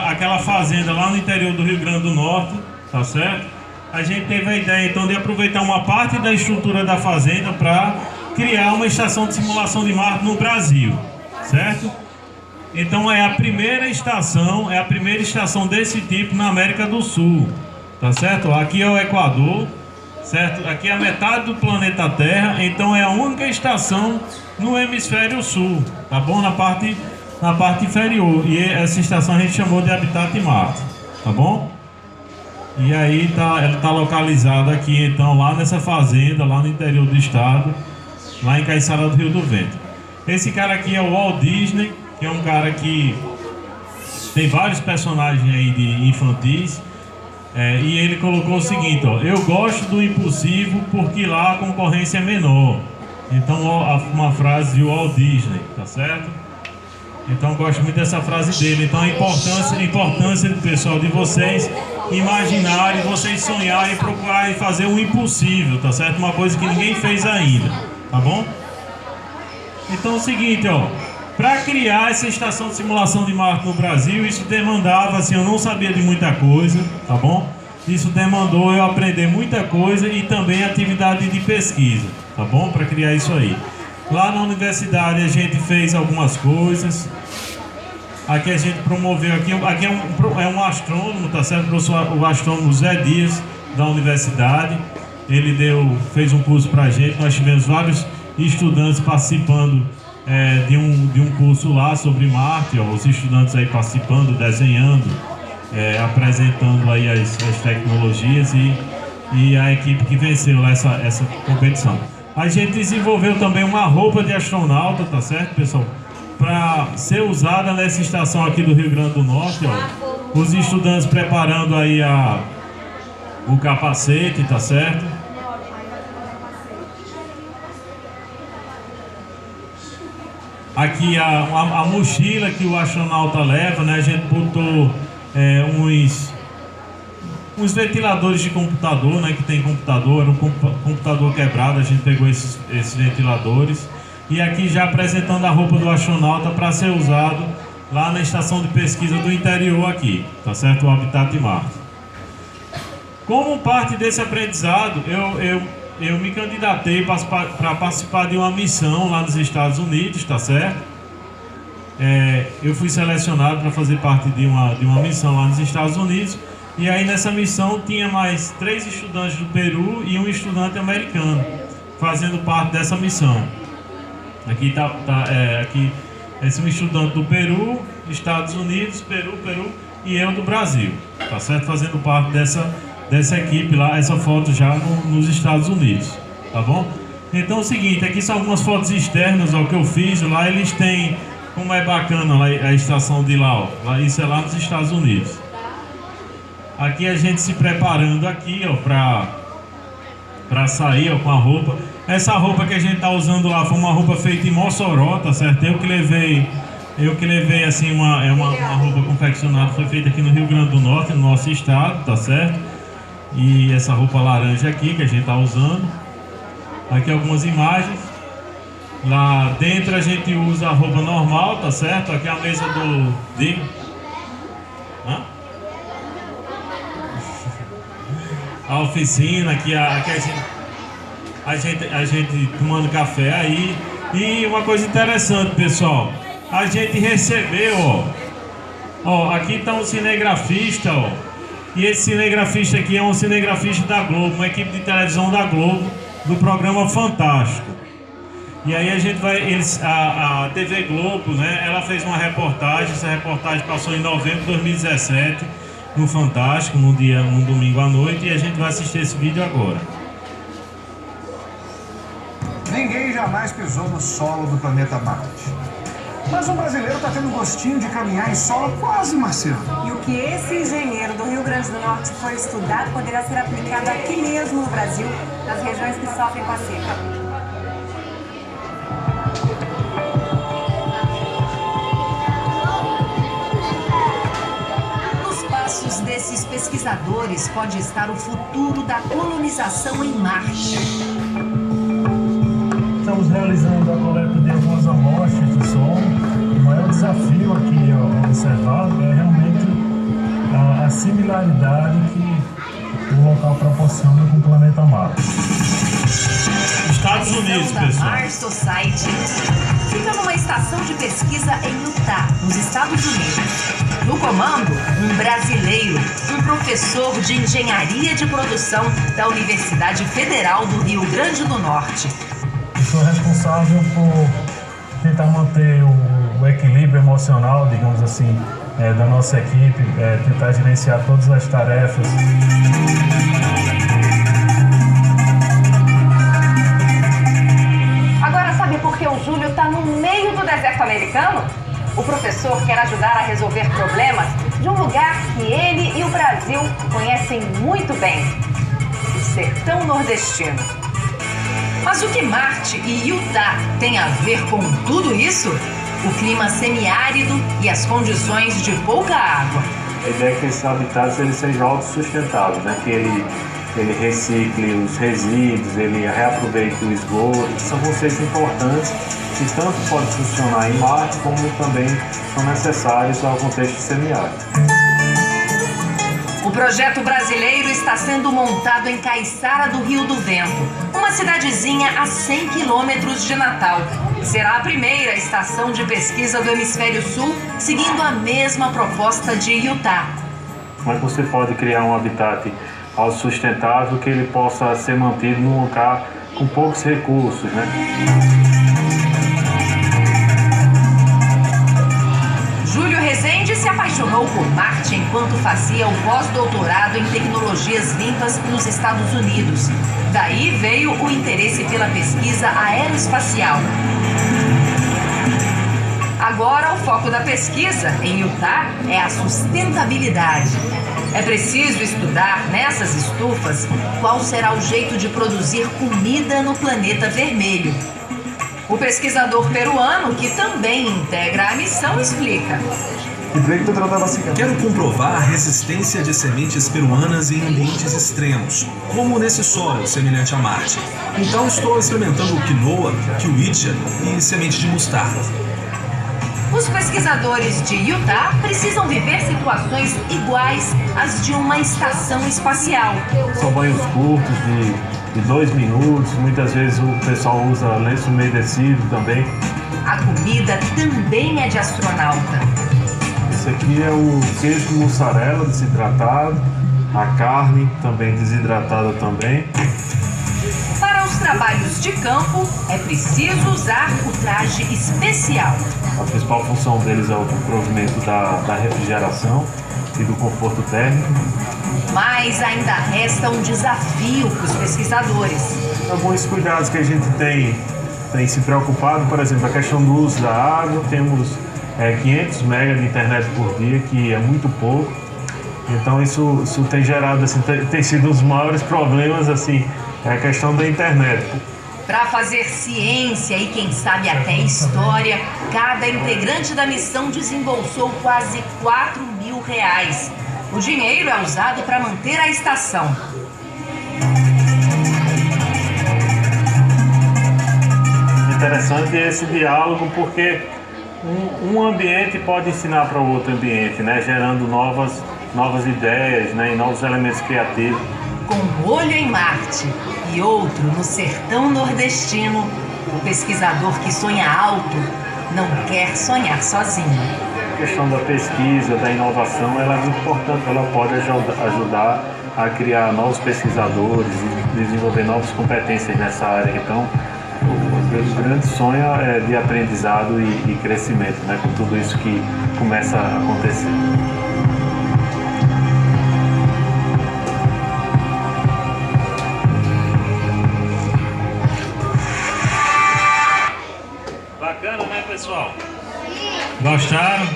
aquela fazenda lá no interior do Rio Grande do Norte, tá certo? A gente teve a ideia então de aproveitar uma parte da estrutura da fazenda para criar uma estação de simulação de Marte no Brasil, certo? Então é a primeira estação desse tipo na América do Sul, tá certo? Aqui é o Equador, certo? Aqui é a metade do planeta Terra, então é a única estação no hemisfério sul, tá bom? Na parte inferior. E essa estação a gente chamou de Habitat Marte, tá bom? E aí ela está localizada aqui então lá nessa fazenda, lá no interior do estado, lá em Caiçara do Rio do Vento. Esse cara aqui é o Walt Disney, que é um cara que tem vários personagens aí de infantis. E ele colocou o seguinte, ó: eu gosto do impulsivo porque lá a concorrência é menor. Então uma frase de Walt Disney, tá certo? Então eu gosto muito dessa frase dele. Então a importância do pessoal de vocês imaginarem, vocês sonharem, procurarem fazer um impossível, tá certo? Uma coisa que ninguém fez ainda, tá bom? Então é o seguinte, ó, para criar essa estação de simulação de Marte no Brasil, isso demandava, assim, eu não sabia de muita coisa, tá bom? Isso demandou eu aprender muita coisa e também atividade de pesquisa, tá bom? Para criar isso aí. Lá na universidade a gente fez algumas coisas. Aqui a gente promoveu, aqui é um astrônomo, tá certo? O astrônomo Zé Dias, da universidade. Ele fez um curso pra gente, nós tivemos vários estudantes participando de um curso lá sobre Marte, ó, os estudantes aí participando, desenhando, apresentando aí as tecnologias e a equipe que venceu lá essa competição. A gente desenvolveu também uma roupa de astronauta, tá certo, pessoal? Para ser usada nessa estação aqui do Rio Grande do Norte, ó. Os estudantes preparando aí o capacete, tá certo? Aqui a mochila que o astronauta leva, né? A gente botou uns ventiladores de computador, né? Que tem computador, era um computador quebrado, a gente pegou esses ventiladores. E aqui já apresentando a roupa do astronauta para ser usado lá na estação de pesquisa do interior aqui, tá certo? O Habitat Marte. Como parte desse aprendizado, eu me candidatei para participar de uma missão lá nos Estados Unidos, tá certo? Eu fui selecionado para fazer parte de uma missão lá nos Estados Unidos. E aí nessa missão tinha mais 3 estudantes do Peru e um estudante americano fazendo parte dessa missão. Aqui aqui esse é um estudante do Peru, Estados Unidos, Peru e eu do Brasil, tá certo? Fazendo parte dessa equipe lá, essa foto já nos Estados Unidos, tá bom? Então é o seguinte, aqui são algumas fotos externas, ó, que eu fiz. Lá eles têm, como é bacana lá, a estação de lá, ó, isso é lá nos Estados Unidos. Aqui a gente se preparando aqui, ó, pra sair, ó, com a roupa. Essa roupa que a gente tá usando lá foi uma roupa feita em Mossoró, tá certo? Eu que levei assim uma roupa confeccionada, foi feita aqui no Rio Grande do Norte, no nosso estado, tá certo? E essa roupa laranja aqui que a gente tá usando. Aqui algumas imagens. Lá dentro a gente usa a roupa normal, tá certo? Aqui é a mesa a oficina, aqui a gente tomando café aí. E uma coisa interessante, pessoal, a gente recebeu, ó, aqui tá um cinegrafista, ó, e esse cinegrafista aqui é um cinegrafista da Globo, uma equipe de televisão da Globo, do programa Fantástico. E aí a gente a TV Globo, né, ela fez uma reportagem, essa reportagem passou em novembro de 2017, no Fantástico, num domingo à noite, e a gente vai assistir esse vídeo agora. Ninguém jamais pisou no solo do planeta Marte. Mas um brasileiro está tendo gostinho de caminhar em solo quase marciano. E o que esse engenheiro do Rio Grande do Norte foi estudado poderá ser aplicado aqui mesmo no Brasil, nas regiões que sofrem com a seca. Desses pesquisadores pode estar o futuro da colonização em Marte. Estamos realizando a coleta de algumas amostras de solo. O maior desafio aqui observado é realmente a similaridade que o local proporciona com o planeta Marte. Estados Unidos, pessoal. Mars Society fica numa estação de pesquisa em Utah, nos Estados Unidos. No comando, um brasileiro, um professor de engenharia de produção da Universidade Federal do Rio Grande do Norte. Eu sou responsável por tentar manter o equilíbrio emocional, digamos assim, da nossa equipe, tentar gerenciar todas as tarefas. Agora sabe por que o Júlio está no meio do deserto americano? O professor quer ajudar a resolver problemas de um lugar que ele e o Brasil conhecem muito bem: o sertão nordestino. Mas o que Marte e Utah têm a ver com tudo isso? O clima semiárido e as condições de pouca água. A ideia é que esses habitats ele seja autossustentável, né? Que ele recicle os resíduos, ele reaproveite o esgoto. São conceitos importantes que tanto podem funcionar em Marte como também são necessários ao contexto semiárido. O projeto brasileiro está sendo montado em Caiçara do Rio do Vento, uma cidadezinha a 100 quilômetros de Natal. Será a primeira estação de pesquisa do Hemisfério Sul, seguindo a mesma proposta de Utah. Como é que você pode criar um habitat autossustentável que ele possa ser mantido num lugar com poucos recursos, né? Júlio Rezende se apaixonou por Marte enquanto fazia o pós-doutorado em tecnologias limpas nos Estados Unidos. Daí veio o interesse pela pesquisa aeroespacial. Agora, o foco da pesquisa em Utah é a sustentabilidade. É preciso estudar nessas estufas qual será o jeito de produzir comida no planeta vermelho. O pesquisador peruano, que também integra a missão, explica. Quero comprovar a resistência de sementes peruanas em ambientes extremos, como nesse solo semelhante a Marte. Então estou experimentando o quinoa, kiwicha e semente de mostarda. Os pesquisadores de Utah precisam viver situações iguais às de uma estação espacial. São banhos curtos de 2 minutos, muitas vezes o pessoal usa lenço umedecido também. A comida também é de astronauta. Esse aqui é o queijo mussarela desidratado, a carne também desidratada também. Para os trabalhos de campo, é preciso usar o traje especial. A principal função deles é o provimento da refrigeração e do conforto térmico. Mas ainda resta um desafio para os pesquisadores. Alguns cuidados que a gente tem se preocupado, por exemplo, a questão do uso da água. Temos 500 megas de internet por dia, que é muito pouco. Então isso tem gerado, assim, tem sido um dos maiores problemas, assim, é a questão da internet. Para fazer ciência e quem sabe até história, cada integrante da missão desembolsou quase R$4.000. O dinheiro é usado para manter a estação. Interessante esse diálogo, porque um ambiente pode ensinar para o outro ambiente, né? Gerando novas ideias, né? E novos elementos criativos. Com um olho em Marte e outro no sertão nordestino, o pesquisador que sonha alto não quer sonhar sozinho. A questão da pesquisa, da inovação, ela é muito importante, ela pode ajudar a criar novos pesquisadores e desenvolver novas competências nessa área. Então, o grande sonho é de aprendizado e crescimento, né? Com tudo isso que começa a acontecer. Bacana, né, pessoal? Gostaram?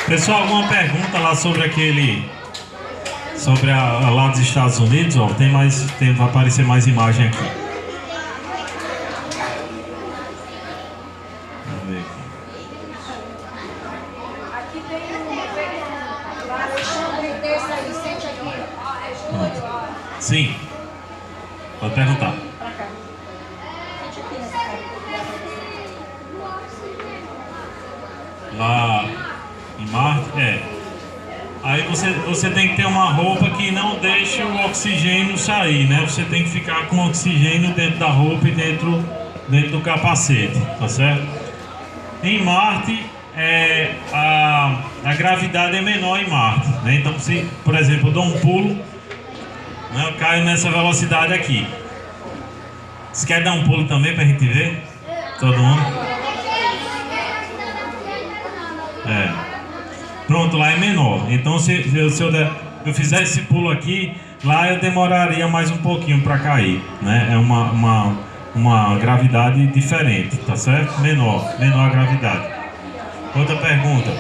Pessoal, alguma pergunta lá sobre lá dos Estados Unidos? Ó, vai aparecer mais imagem aqui. Vamos ver aqui. Aqui tem um Alexandre desse aí, sente aqui. Sim, pode perguntar. Pra cá. Sente aqui nessa Lá em Marte, Aí você tem que ter uma roupa que não deixe o oxigênio sair, né? Você tem que ficar com oxigênio dentro da roupa e dentro do capacete, tá certo? Em Marte, a gravidade é menor em Marte, né? Então, se, por exemplo, eu dou um pulo, né, eu caio nessa velocidade aqui. Você quer dar um pulo também pra gente ver? Todo mundo? Pronto, lá é menor. Então, se eu fizer esse pulo aqui, lá eu demoraria mais um pouquinho para cair, né? É uma gravidade diferente, tá certo? Menor a gravidade. Outra pergunta.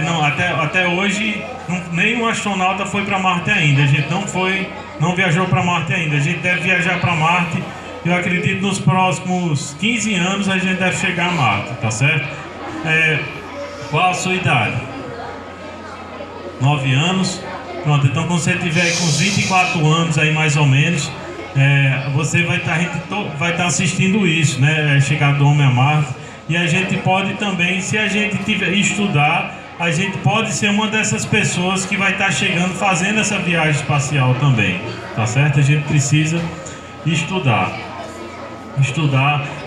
Não, até hoje nenhum astronauta foi para Marte ainda. A gente não viajou para Marte ainda. A gente deve viajar para Marte. Eu acredito que nos próximos 15 anos a gente deve chegar a Marte, tá certo? Qual a sua idade? 9 anos? Pronto, então quando você tiver aí com uns 24 anos aí mais ou menos, você vai estar assistindo isso, né? Chegada do homem a Marte. E a gente pode também, se a gente estudar, a gente pode ser uma dessas pessoas que vai estar chegando, fazendo essa viagem espacial também, tá certo? A gente precisa estudar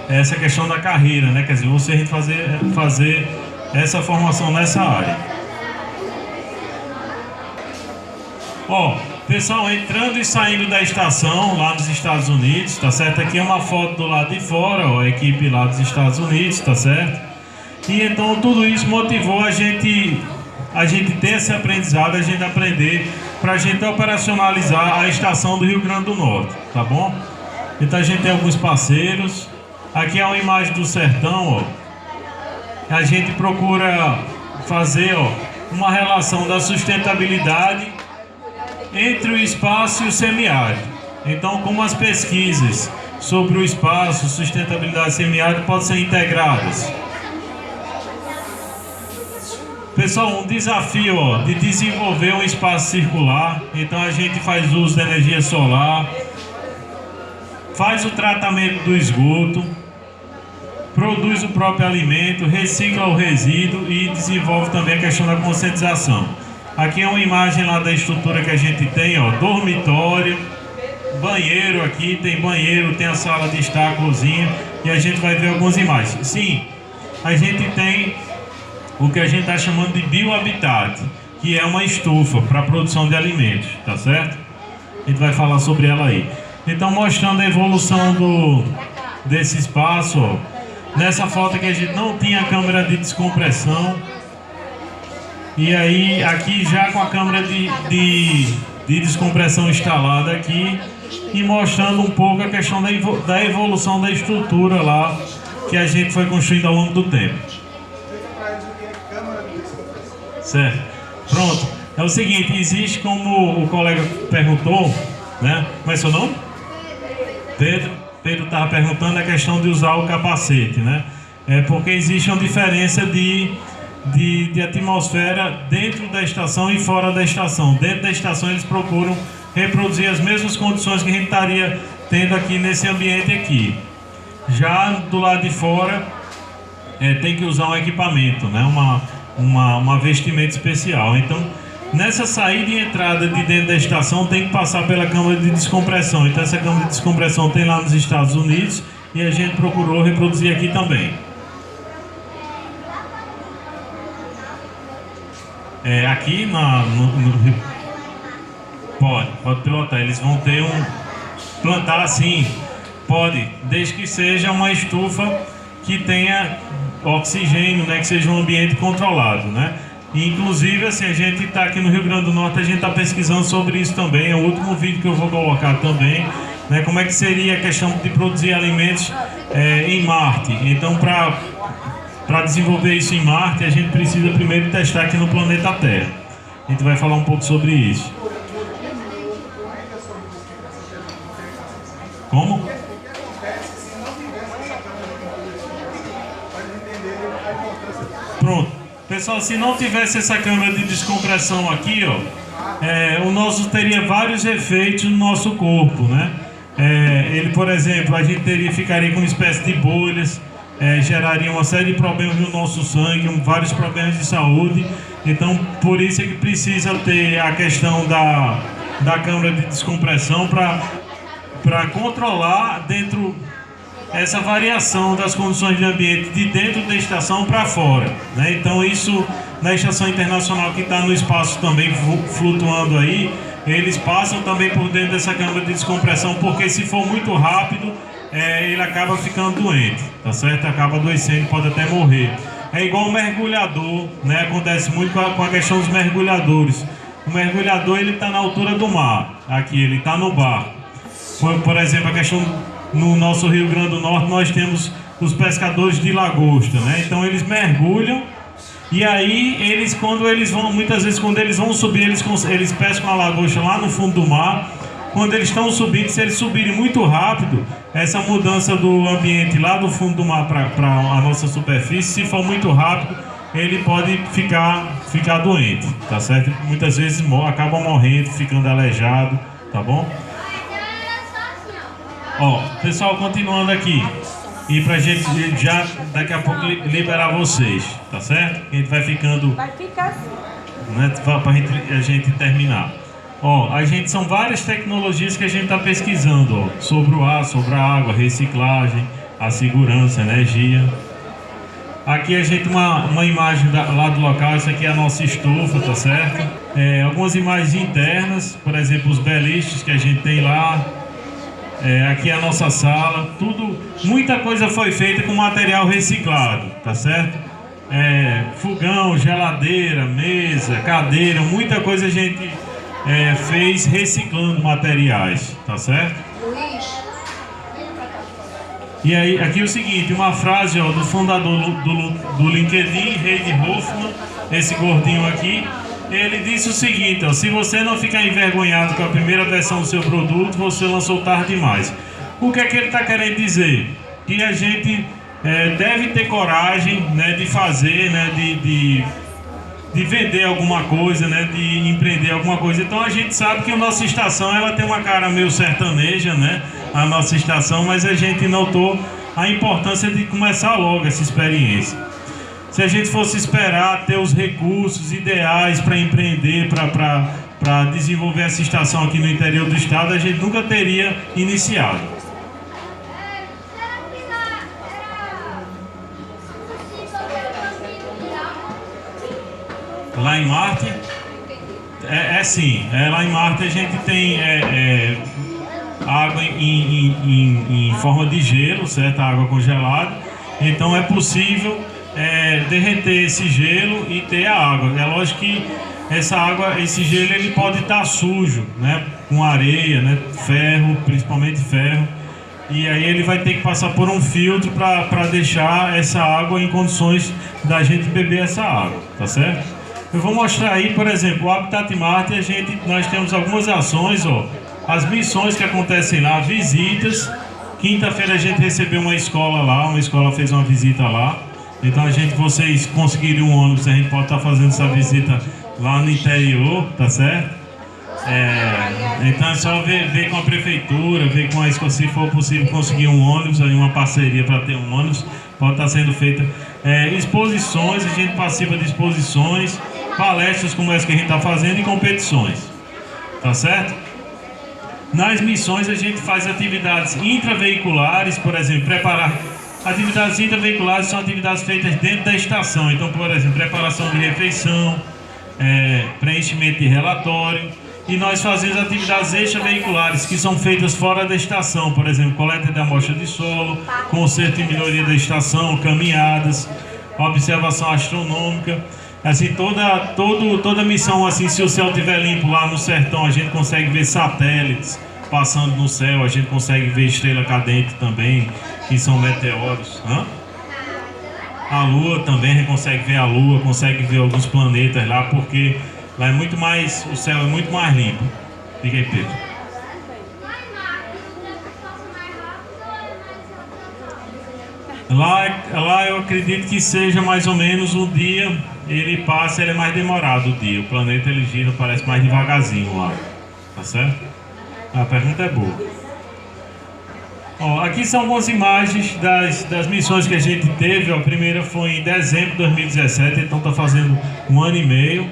essa questão da carreira, né? Quer dizer, você fazer essa formação nessa área. Pessoal, entrando e saindo da estação lá nos Estados Unidos, tá certo? Aqui é uma foto do lado de fora, a equipe lá dos Estados Unidos, tá certo? E então tudo isso motivou a gente ter esse aprendizado, a gente aprender para a gente operacionalizar a estação do Rio Grande do Norte, tá bom? Então a gente tem alguns parceiros. Aqui é uma imagem do sertão, A gente procura fazer, uma relação da sustentabilidade entre o espaço e o semiárido. Então, como as pesquisas sobre o espaço, sustentabilidade semiárido podem ser integradas. Pessoal, um desafio de desenvolver um espaço circular. Então a gente faz uso da energia solar, faz o tratamento do esgoto, produz o próprio alimento, recicla o resíduo e desenvolve também a questão da conscientização. Aqui é uma imagem lá da estrutura que a gente tem, ó, dormitório, banheiro aqui, tem banheiro, tem a sala de estar, a cozinha, e a gente vai ver algumas imagens. Sim, a gente tem o que a gente está chamando de biohabitat, que é uma estufa para a produção de alimentos, tá certo? A gente vai falar sobre ela aí. Então, mostrando a evolução desse espaço, ó. Nessa foto aqui a gente não tinha câmera de descompressão, e aí aqui já com a câmera de descompressão instalada aqui, e mostrando um pouco a questão da evolução da estrutura lá que a gente foi construindo ao longo do tempo. Certo. Pronto. É o seguinte, existe, como o colega perguntou, né? Como é seu nome? Pedro estava perguntando a questão de usar o capacete, né? É porque existe uma diferença de atmosfera dentro da estação e fora da estação. Dentro da estação eles procuram reproduzir as mesmas condições que a gente estaria tendo aqui nesse ambiente aqui. Já do lado de fora tem que usar um equipamento, né? Uma vestimenta especial. Então, nessa saída e entrada de dentro da estação tem que passar pela câmara de descompressão. Então essa câmara de descompressão tem lá nos Estados Unidos e a gente procurou reproduzir aqui também. Aqui pode pilotar, eles vão ter plantar assim, pode, desde que seja uma estufa que tenha oxigênio, né, que seja um ambiente controlado, né? E, inclusive, assim, a gente está aqui no Rio Grande do Norte, a gente está pesquisando sobre isso também. É o último vídeo que eu vou colocar também, né? Como é que seria a questão de produzir alimentos em Marte. Então, para desenvolver isso em Marte, a gente precisa primeiro testar aqui no planeta Terra. A gente vai falar um pouco sobre isso. Como? Pronto. Pessoal, se não tivesse essa câmera de descompressão aqui, ó, o nosso teria vários efeitos no nosso corpo, né? Ele, por exemplo, a gente ficaria com uma espécie de bolhas, geraria uma série de problemas no nosso sangue, vários problemas de saúde. Então, por isso é que precisa ter a questão da câmera de descompressão para controlar dentro essa variação das condições de ambiente de dentro da estação para fora, né? Então isso na estação internacional que está no espaço também flutuando aí, eles passam também por dentro dessa câmara de descompressão, porque se for muito rápido, ele acaba ficando doente, tá certo? Acaba adoecendo, pode até morrer. É igual um mergulhador, né? Acontece muito com a questão dos mergulhadores. O mergulhador, ele está na altura do mar, aqui ele está no barco. Por exemplo, a questão no nosso Rio Grande do Norte, nós temos os pescadores de lagosta, né? Então eles mergulham e aí muitas vezes quando eles vão subir, eles pescam a lagosta lá no fundo do mar. Quando eles estão subindo, se eles subirem muito rápido, essa mudança do ambiente lá do fundo do mar para a nossa superfície, se for muito rápido, ele pode ficar doente, tá certo? Muitas vezes acabam morrendo, ficando aleijado, tá bom? Ó, pessoal, continuando aqui, e pra gente já daqui a pouco liberar vocês, tá certo? A gente vai ficando, vai ficar assim, né, pra a gente terminar. Ó, são várias tecnologias que a gente está pesquisando, ó, sobre o ar, sobre a água, reciclagem, a segurança, a energia. Aqui a gente uma imagem lá do local, essa aqui é a nossa estufa, tá certo? Algumas imagens internas, por exemplo, os beliches que a gente tem lá. Aqui é a nossa sala, muita coisa foi feita com material reciclado, tá certo? Fogão, geladeira, mesa, cadeira, muita coisa a gente fez reciclando materiais, tá certo? E aí, aqui é o seguinte, uma frase do fundador do LinkedIn, Reid Hoffman, esse gordinho aqui. Ele disse o seguinte, se você não ficar envergonhado com a primeira versão do seu produto, você lançou tarde demais. O que é que ele está querendo dizer? Que a gente deve ter coragem, né, de fazer, né, de vender alguma coisa, né, de empreender alguma coisa. Então a gente sabe que a nossa estação ela tem uma cara meio sertaneja, né, a nossa estação, mas a gente notou a importância de começar logo essa experiência. Se a gente fosse esperar ter os recursos ideais para empreender, para desenvolver essa estação aqui no interior do estado, a gente nunca teria iniciado. Lá em Marte, lá em Marte a gente tem água em forma de gelo, certo? Água congelada. Então é possível derreter esse gelo e ter a água. É lógico que esse gelo ele pode estar sujo, né? Com areia, né? Ferro, principalmente ferro. E aí ele vai ter que passar por um filtro para deixar essa água em condições da gente beber essa água, tá certo? Eu vou mostrar aí, por exemplo, o Habitat Marte, nós temos algumas ações, ó, as missões que acontecem lá, visitas. Quinta-feira a gente recebeu uma escola fez uma visita lá. Então vocês conseguirem um ônibus, a gente pode estar fazendo essa visita lá no interior, tá certo? Então é só ver com a prefeitura, ver com a escola, se for possível conseguir um ônibus, aí uma parceria para ter um ônibus, pode estar sendo feita. Exposições, a gente participa de exposições, palestras como essa que a gente está fazendo e competições, tá certo? Nas missões a gente faz atividades intraveiculares, por exemplo, atividades intraveiculares são atividades feitas dentro da estação, então, por exemplo, preparação de refeição, preenchimento de relatório, e nós fazemos atividades extraveiculares que são feitas fora da estação, por exemplo, coleta de amostra de solo, conserto e melhoria da estação, caminhadas, observação astronômica. Assim, toda missão, assim, se o céu estiver limpo lá no sertão, a gente consegue ver satélites passando no céu, a gente consegue ver estrela cadente também, que são meteoros. A Lua também, a gente consegue ver a Lua, consegue ver alguns planetas lá, porque lá é muito mais, o céu é muito mais limpo. Diga aí, Pedro. Lá eu acredito que seja mais ou menos o dia, ele é mais demorado o dia. O planeta ele gira, parece mais devagarzinho lá. Tá certo? A pergunta é boa. Ó, aqui são algumas imagens das missões que a gente teve. Ó, a primeira foi em dezembro de 2017, então está fazendo 1 ano e meio.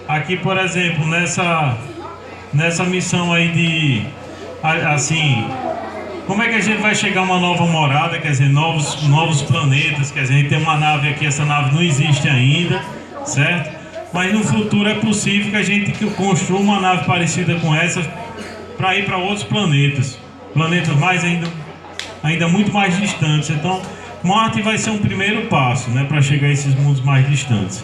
Aqui, por exemplo, nessa missão aí como é que a gente vai chegar a uma nova morada, quer dizer, novos planetas, quer dizer, a gente tem uma nave aqui, essa nave não existe ainda, certo? Mas no futuro é possível que a gente construa uma nave parecida com essa para ir para outros planetas ainda muito mais distantes. Então, Marte vai ser um primeiro passo, né, para chegar a esses mundos mais distantes.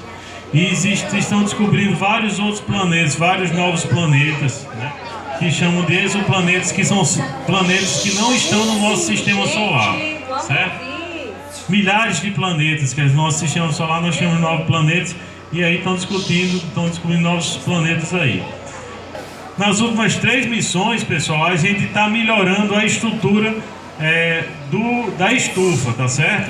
E estão descobrindo vários outros planetas, vários novos planetas, né, que chamam de exoplanetas, que são planetas que não estão no nosso sistema solar, certo? Milhares de planetas, que é no nosso sistema solar nós temos 9 planetas, e aí estão descobrindo novos planetas aí. Nas últimas 3 missões, pessoal, a gente está melhorando a estrutura da estufa, tá certo?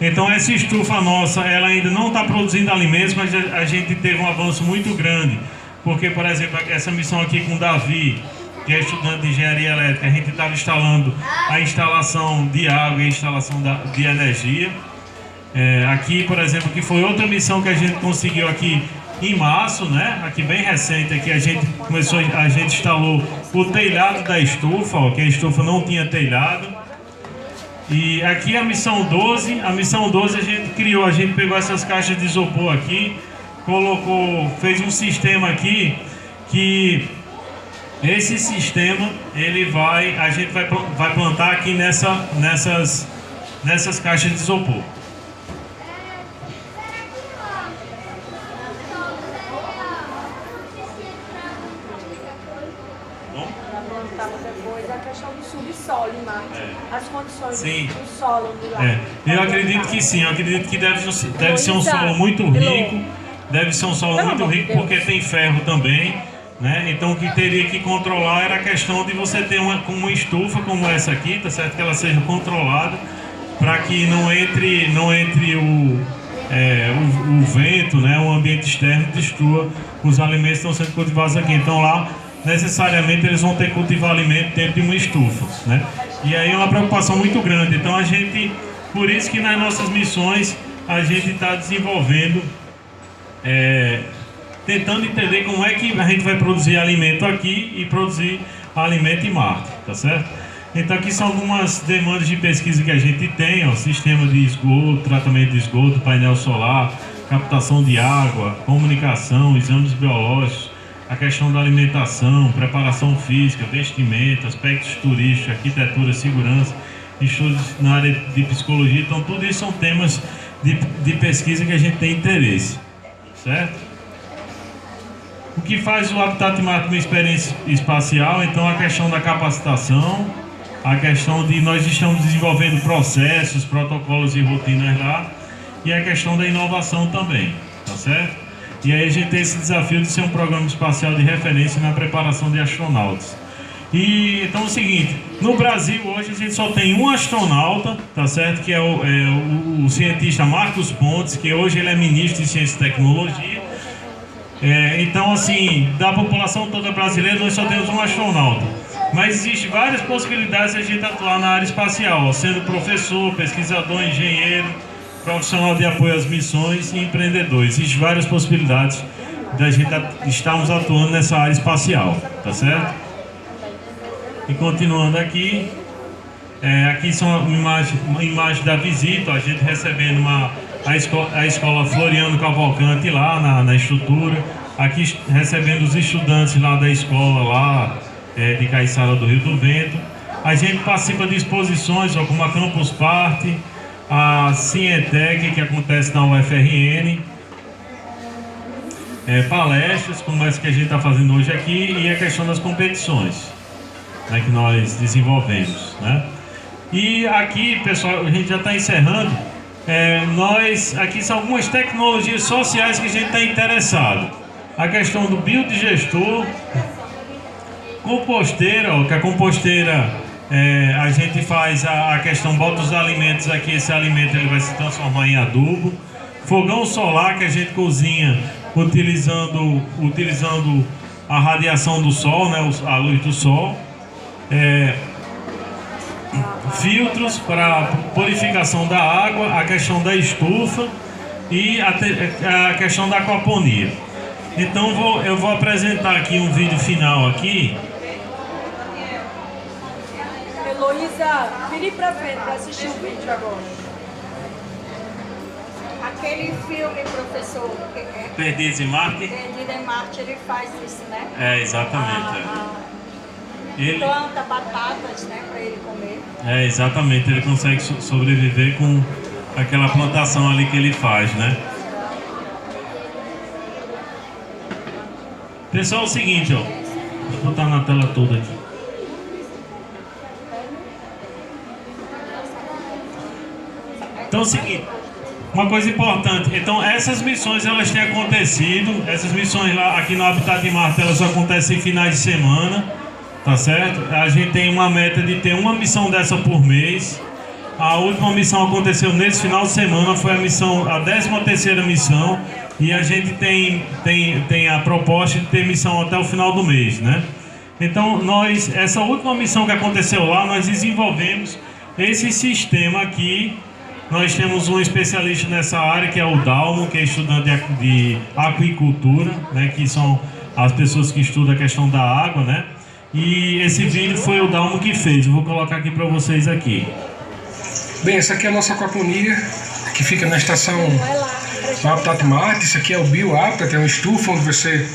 Então essa estufa nossa, ela ainda não está produzindo alimentos, mas a gente teve um avanço muito grande. Porque, por exemplo, essa missão aqui com o Davi, que é estudante de engenharia elétrica, a gente estava instalando a instalação de água e a instalação de energia. Aqui, por exemplo, que foi outra missão que a gente conseguiu aqui em março, né? Aqui bem recente, aqui a gente instalou o telhado da estufa, ó, que a estufa não tinha telhado. E aqui a missão 12 a gente pegou essas caixas de isopor aqui, fez um sistema aqui que esse sistema a gente vai plantar aqui nessas caixas de isopor. Depois a questão do subsolo em Marte, as condições do solo do lá. Eu acredito que sim, eu acredito que deve ser um solo muito rico. Deve ser um solo muito rico porque tem ferro também, né? Então o que teria que controlar era a questão de você ter uma estufa como essa aqui, tá certo? Que ela seja controlada para que não entre o vento, né? O ambiente externo destrua os alimentos que estão sendo cultivados aqui. Então lá necessariamente eles vão ter que cultivar alimento dentro de uma estufa, né? E aí é uma preocupação muito grande. Então a gente, por isso que nas nossas missões a gente está desenvolvendo, tentando entender como é que a gente vai produzir alimento aqui e produzir alimento em Marte, tá certo? Então aqui são algumas demandas de pesquisa que a gente tem, ó, sistema de esgoto, tratamento de esgoto, painel solar, captação de água, comunicação, exames biológicos, a questão da alimentação, preparação física, vestimenta, aspectos turísticos, arquitetura, segurança, estudos na área de psicologia. Então tudo isso são temas de pesquisa que a gente tem interesse, certo? O que faz o Habitat Marte uma experiência espacial? Então a questão da capacitação, a questão de nós estamos desenvolvendo processos, protocolos e rotinas lá, e a questão da inovação também, tá certo? E aí a gente tem esse desafio de ser um programa espacial de referência na preparação de astronautas. E então é o seguinte, no Brasil hoje a gente só tem um astronauta, tá certo? Que é o cientista Marcos Pontes, que hoje ele é ministro de Ciência e Tecnologia. Então assim, da população toda brasileira nós só temos um astronauta. Mas existem várias possibilidades de a gente atuar na área espacial, sendo professor, pesquisador, engenheiro, profissional de apoio às missões e empreendedor. Existem várias possibilidades da gente estarmos atuando nessa área espacial, tá certo? E continuando aqui, aqui são uma imagem da visita, a gente recebendo a escola Floriano Cavalcante lá na estrutura, aqui recebendo os estudantes lá da escola lá, de Caiçara do Rio do Vento. A gente participa de exposições, ó, como a Campus Party, a Cientec, que acontece na UFRN, palestras, como essa que a gente está fazendo hoje aqui, e a questão das competições, né, que nós desenvolvemos, né? E aqui, pessoal, a gente já está encerrando. Aqui são algumas tecnologias sociais que a gente está interessado. A questão do biodigestor, composteira, ó, que a composteira, a gente faz a questão, bota os alimentos aqui, esse alimento ele vai se transformar em adubo. Fogão solar, que a gente cozinha utilizando a radiação do sol, né, a luz do sol. Filtros para purificação da água, a questão da estufa e a questão da aquaponia. Então eu vou apresentar aqui um vídeo final aqui. Heloísa, vire pra frente para assistir o vídeo agora. Aquele filme, professor, Perdidos em Marte. Perdido em Marte, ele faz isso, né? Exatamente. Ele planta batatas, né, para ele comer. Exatamente, ele consegue sobreviver com aquela plantação ali que ele faz, né? Pessoal, é o seguinte, ó. Deixa eu botar na tela toda aqui. Então é o seguinte, uma coisa importante. Então essas missões elas têm acontecido. Essas missões lá aqui no Habitat Marte, elas acontecem em finais de semana. Tá certo? A gente tem uma meta de ter uma missão dessa por mês. A última missão aconteceu nesse final de semana, foi a 13ª missão. E a gente tem a proposta de ter missão até o final do mês, né? Então essa última missão que aconteceu lá, nós desenvolvemos esse sistema aqui. Nós temos um especialista nessa área, que é o Dalmo, que é estudante de aquicultura, né? Que são as pessoas que estudam a questão da água, né? E esse vídeo foi o Dalmo que fez. Eu vou colocar aqui para vocês aqui. Bem, essa aqui é a nossa aquaponia, que fica na estação do Habitat Marte. Isso aqui é o BioHabitat, é uma estufa onde vai ser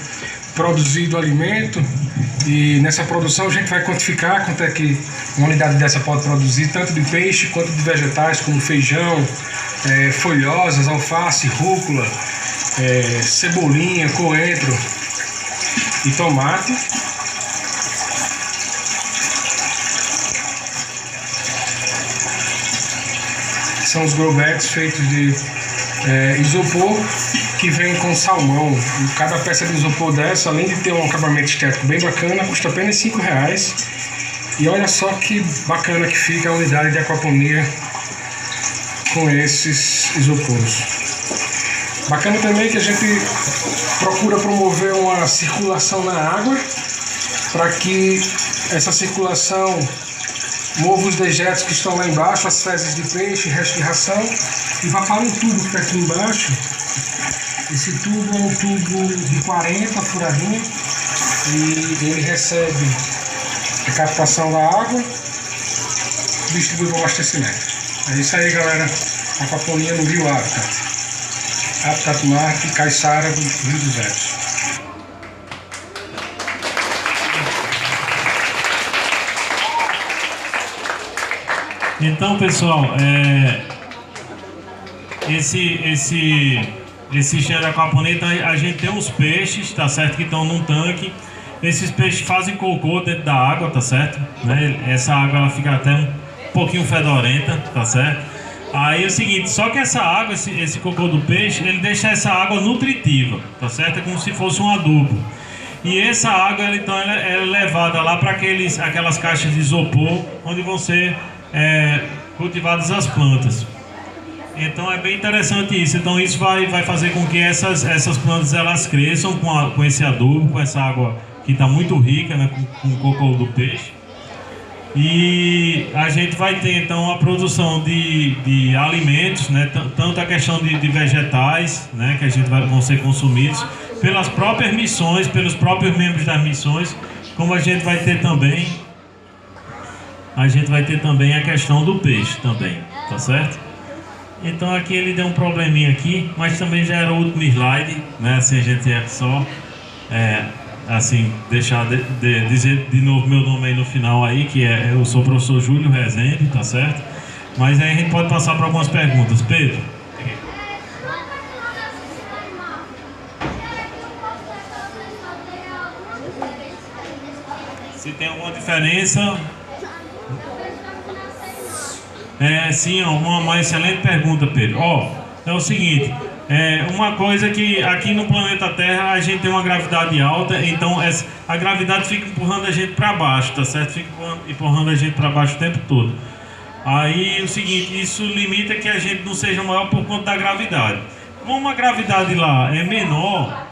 produzido alimento. E nessa produção a gente vai quantificar quanto é que uma unidade dessa pode produzir, tanto de peixe quanto de vegetais, como feijão, folhosas, alface, rúcula, cebolinha, coentro e tomate. São os grow bags feitos de isopor, que vem com salmão. E cada peça de isopor dessa, além de ter um acabamento estético bem bacana, custa apenas R$5. E olha só que bacana que fica a unidade de aquaponia com esses isoporos. Bacana também que a gente procura promover uma circulação na água, para que essa circulação mova os dejetos que estão lá embaixo, as fezes de peixe, resto de ração, e vá para um tubo que está aqui embaixo. Esse tubo é um tubo de 40 furadinho e ele recebe a captação da água e distribui para o abastecimento. É isso aí, galera. Aquaponia no Rio Habitat. Habitat Marte, Caiçara do Rio dos Velhos. Então, pessoal, esse engenho da aquaponia, a gente tem uns peixes, tá certo, que estão num tanque. Esses peixes fazem cocô dentro da água, tá certo? Né? Essa água ela fica até um pouquinho fedorenta, tá certo? Aí é o seguinte, só que essa água, esse cocô do peixe, ele deixa essa água nutritiva, tá certo? É como se fosse um adubo. E essa água, então, ela é levada lá para aquelas caixas de isopor, onde vão ser cultivadas as plantas. Então é bem interessante isso. Então isso vai fazer com que essas plantas elas cresçam com esse adubo, com essa água que está muito rica, né, com o cocô do peixe. E a gente vai ter então a produção de alimentos, né, tanto a questão de vegetais, né, que vão ser consumidos pelas próprias missões, pelos próprios membros das missões, como a gente vai ter também a questão do peixe também, tá certo? Então aqui ele deu um probleminha aqui, mas também já era o último slide, né? Assim a gente ia só assim deixar dizer de novo meu nome aí no final aí, que eu sou o professor Júlio Rezende, tá certo? Mas aí a gente pode passar para algumas perguntas. Pedro? Se tem alguma diferença? Sim, uma excelente pergunta, Pedro. É o seguinte, uma coisa que aqui no planeta Terra a gente tem uma gravidade alta, então a gravidade fica empurrando a gente para baixo, tá certo? Fica empurrando a gente para baixo o tempo todo. Aí o seguinte, isso limita que a gente não seja maior por conta da gravidade. Como a gravidade lá é menor,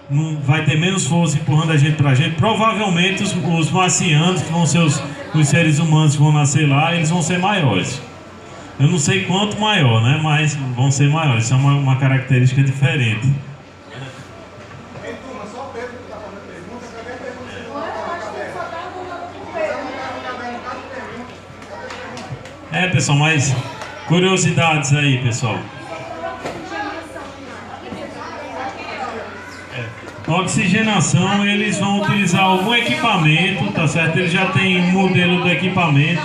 não vai ter menos força empurrando a gente pra gente. Provavelmente os marcianos, que vão ser os seres humanos que vão nascer lá, eles vão ser maiores. Eu não sei quanto maior, né? Mas vão ser maiores. Isso é uma característica diferente. Pessoal, mais curiosidades aí, pessoal. Oxigenação, eles vão utilizar algum equipamento, tá certo? Eles já têm um modelo do equipamento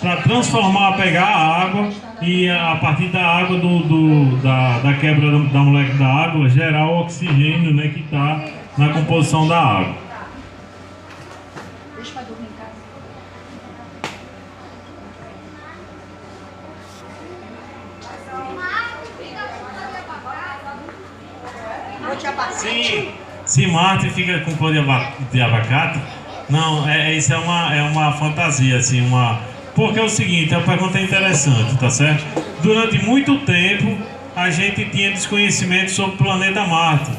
para pegar a água e a partir da água da quebra da molécula da água gerar o oxigênio, né, que está na composição da água. Deixa eu dormir em casa. Se Marte fica com cor de abacate, não, isso é uma fantasia, assim, porque é o seguinte, a pergunta é interessante, tá certo? Durante muito tempo, a gente tinha desconhecimento sobre o planeta Marte,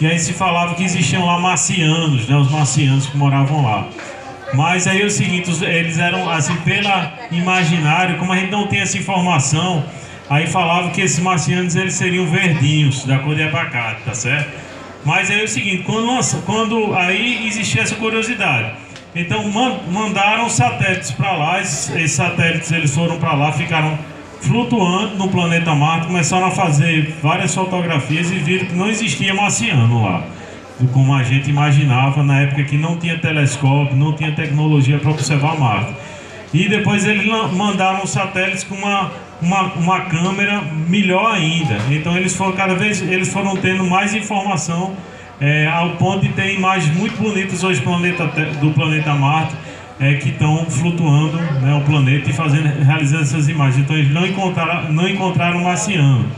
e aí se falava que existiam lá marcianos, né, os marcianos que moravam lá. Mas aí é o seguinte, eles eram, assim, pela imaginário, como a gente não tem essa informação, aí falava que esses marcianos, eles seriam verdinhos, da cor de abacate, tá certo? Mas aí é o seguinte, quando aí existia essa curiosidade, então mandaram satélites para lá, esses satélites eles foram para lá, ficaram flutuando no planeta Marte, começaram a fazer várias fotografias e viram que não existia marciano lá, como a gente imaginava na época que não tinha telescópio, não tinha tecnologia para observar Marte. E depois eles mandaram satélites com uma câmera melhor ainda. Então eles foram tendo mais informação, ao ponto de ter imagens muito bonitas hoje do planeta Marte, que estão flutuando, né, o planeta e realizando essas imagens. Então eles não encontraram marciano.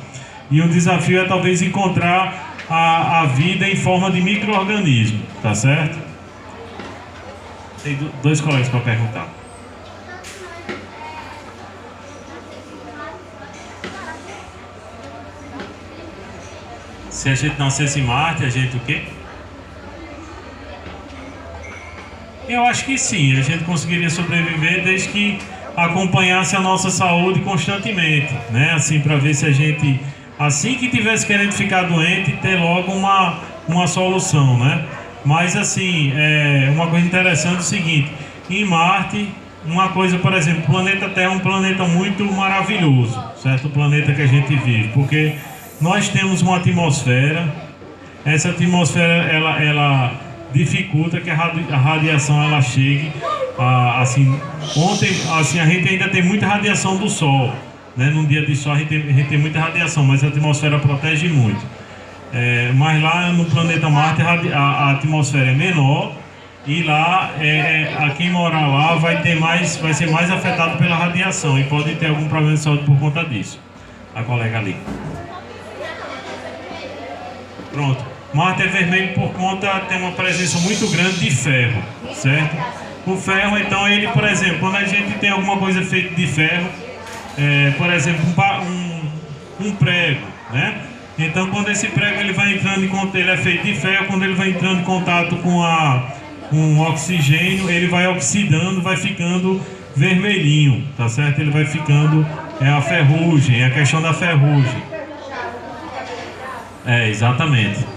E o desafio é talvez encontrar a vida em forma de micro-organismo, tá certo? Tem dois colegas para perguntar. Se a gente nascesse em Marte, a gente o quê? Eu acho que sim, a gente conseguiria sobreviver desde que acompanhasse a nossa saúde constantemente, né? Assim, para ver se a gente, assim que tivesse querendo ficar doente, ter logo uma solução, né? Mas assim, uma coisa interessante é o seguinte, em Marte, uma coisa, por exemplo, o planeta Terra é um planeta muito maravilhoso, certo? O planeta que a gente vive, porque nós temos uma atmosfera, essa atmosfera, ela dificulta que a radiação ela chegue, assim, ontem, assim, a gente ainda tem muita radiação do Sol, né? Num dia de sol a gente tem muita radiação, mas a atmosfera protege muito. Mas lá no planeta Marte a atmosfera é menor e lá a quem morar lá vai ser mais afetado pela radiação e pode ter algum problema de saúde por conta disso. A colega ali. Pronto. Marte é vermelho por conta tem uma presença muito grande de ferro, certo? O ferro, então, ele, por exemplo, quando a gente tem alguma coisa feita de ferro, por exemplo, um prego, né? Então, quando esse prego ele vai entrando em contato, ele é feito de ferro, quando ele vai entrando em contato com o oxigênio, ele vai oxidando, vai ficando vermelhinho, tá certo? Ele vai ficando, a ferrugem, a questão da ferrugem. Exatamente.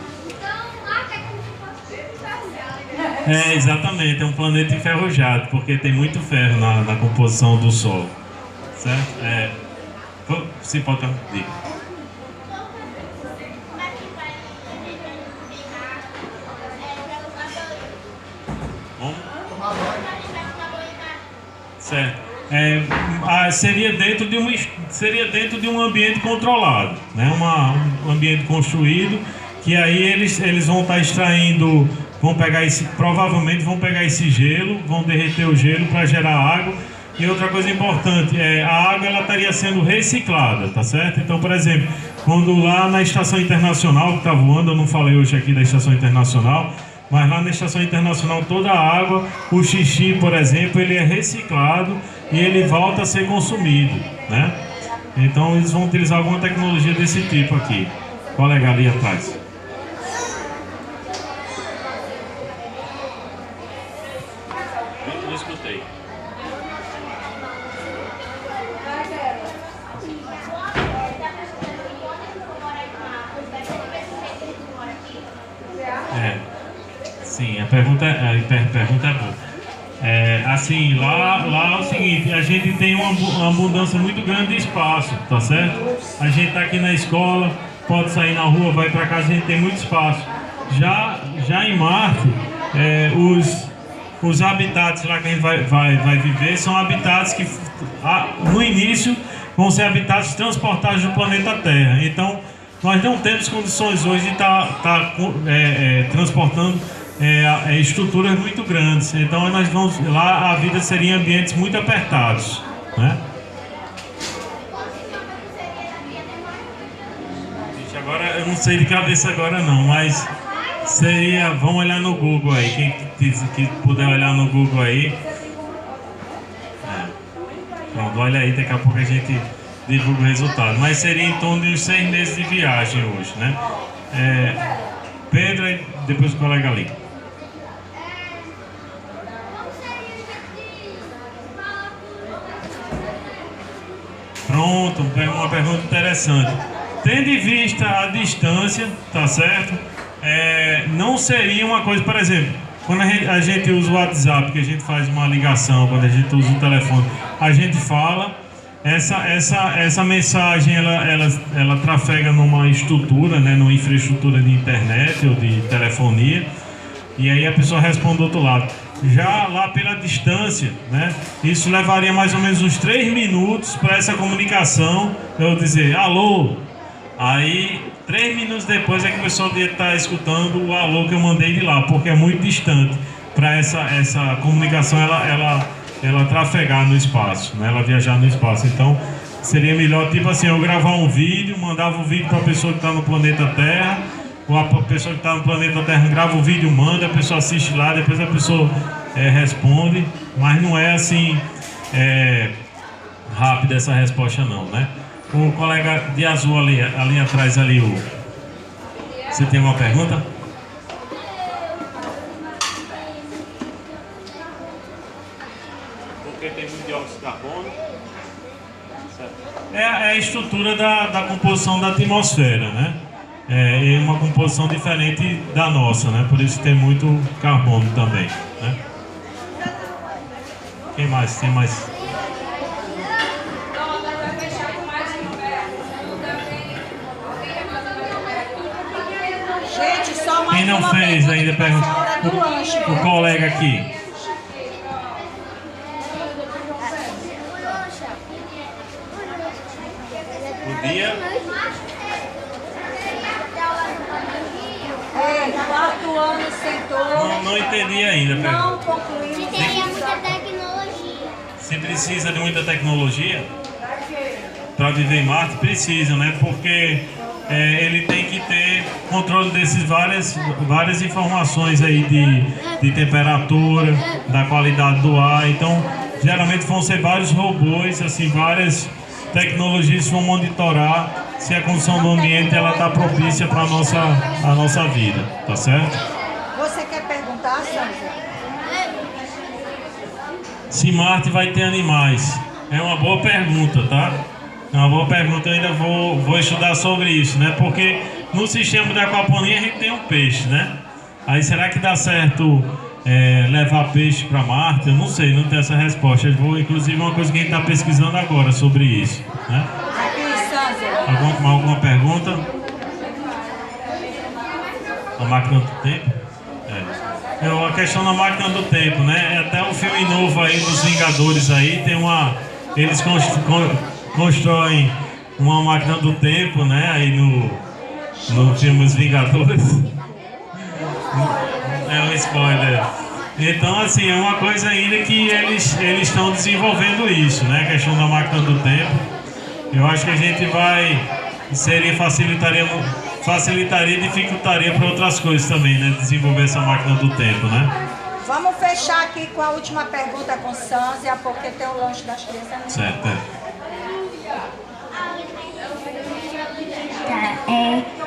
Exatamente, é um planeta enferrujado, porque tem muito ferro na composição do Sol, certo? Se pode dizer. Certo. Seria dentro de um ambiente controlado, né? Um ambiente construído, que aí eles vão estar extraindo, provavelmente vão pegar esse gelo, vão derreter o gelo para gerar água. E outra coisa importante, a água ela estaria sendo reciclada, tá certo? Então, por exemplo, quando lá na Estação Internacional que está voando, eu não falei hoje aqui da Estação Internacional, mas lá na Estação Internacional toda a água, o xixi, por exemplo, ele é reciclado e ele volta a ser consumido, né? Então eles vão utilizar alguma tecnologia desse tipo aqui. Colega ali atrás. Eu escutei. Sim, a pergunta é boa. Assim, lá é o seguinte, a gente tem uma abundância muito grande de espaço, tá certo? A gente está aqui na escola, pode sair na rua, vai para casa, a gente tem muito espaço. Já em Marte, os habitats lá que a gente vai viver são habitats que no início vão ser habitats transportados do planeta Terra. Então, nós não temos condições hoje de estar transportando estruturas muito grandes. Então nós vamos lá, a vida seria em ambientes muito apertados, né? Agora eu não sei de cabeça agora não, mas seria, vamos olhar no Google aí, quem puder olhar no Google aí. Pronto, olha aí, daqui a pouco a gente divulga o resultado, mas seria em torno de uns 6 meses de viagem hoje, né? Pedro e depois o colega ali. Pronto, uma pergunta interessante. Tendo em vista a distância, tá certo? Não seria uma coisa, por exemplo, quando a gente usa o WhatsApp, que a gente faz uma ligação, quando a gente usa o telefone, a gente fala, essa mensagem ela trafega numa estrutura, né, numa infraestrutura de internet ou de telefonia, e aí a pessoa responde do outro lado. Já lá pela distância, né, isso levaria mais ou menos uns 3 minutos para essa comunicação, eu dizer alô, aí 3 minutos depois é que o pessoal ia estar escutando o alô que eu mandei de lá, porque é muito distante para essa comunicação ela trafegar no espaço, né, ela viajar no espaço. Então seria melhor, tipo assim, eu gravar um vídeo, mandava o vídeo para a pessoa que está no planeta Terra, ou a pessoa que está no planeta Terra grava o vídeo, manda, a pessoa assiste lá, depois a pessoa responde, mas não é assim rápida essa resposta não, né? O colega de azul ali atrás ali, você tem uma pergunta? porque tem muito dióxido de carbono. É a estrutura da composição da atmosfera, né? É uma composição diferente da nossa, né? Por isso tem muito carbono também, né? Quem mais? Tem mais? Gente, só mais quem não uma fez ainda pergunta? O colega aqui. O dia? Quarto ano sentou. Não entendi ainda. Não concluiu. Se tem muita tecnologia. Se precisa de muita tecnologia para viver em Marte, precisa, né? Porque ele tem que ter controle desses várias informações aí de temperatura, da qualidade do ar. Então, geralmente vão ser vários robôs, assim, várias tecnologias que vão monitorar se a condição do ambiente ela está propícia para a nossa vida, tá certo? Você quer perguntar, Sandra? Se Marte vai ter animais? É uma boa pergunta, tá? É uma boa pergunta, eu ainda vou estudar sobre isso, né? Porque no sistema da aquaponia a gente tem um peixe, né? Aí será que dá certo levar peixe para Marte? Eu não sei, não tenho essa resposta. Inclusive uma coisa que a gente está pesquisando agora sobre isso, né? Alguma pergunta? A máquina do tempo? A questão da máquina do tempo, né? Até o filme novo aí dos Vingadores aí tem eles constroem uma máquina do tempo, né? Aí no filme Os Vingadores. É um spoiler. Então, assim, é uma coisa ainda que eles estão desenvolvendo isso, né? A questão da máquina do tempo. Eu acho que a gente facilitaria e dificultaria para outras coisas também, né? Desenvolver essa máquina do tempo, né? Vamos fechar aqui com a última pergunta com Sânzia, porque tem o lanche das crianças. Certo. Tá,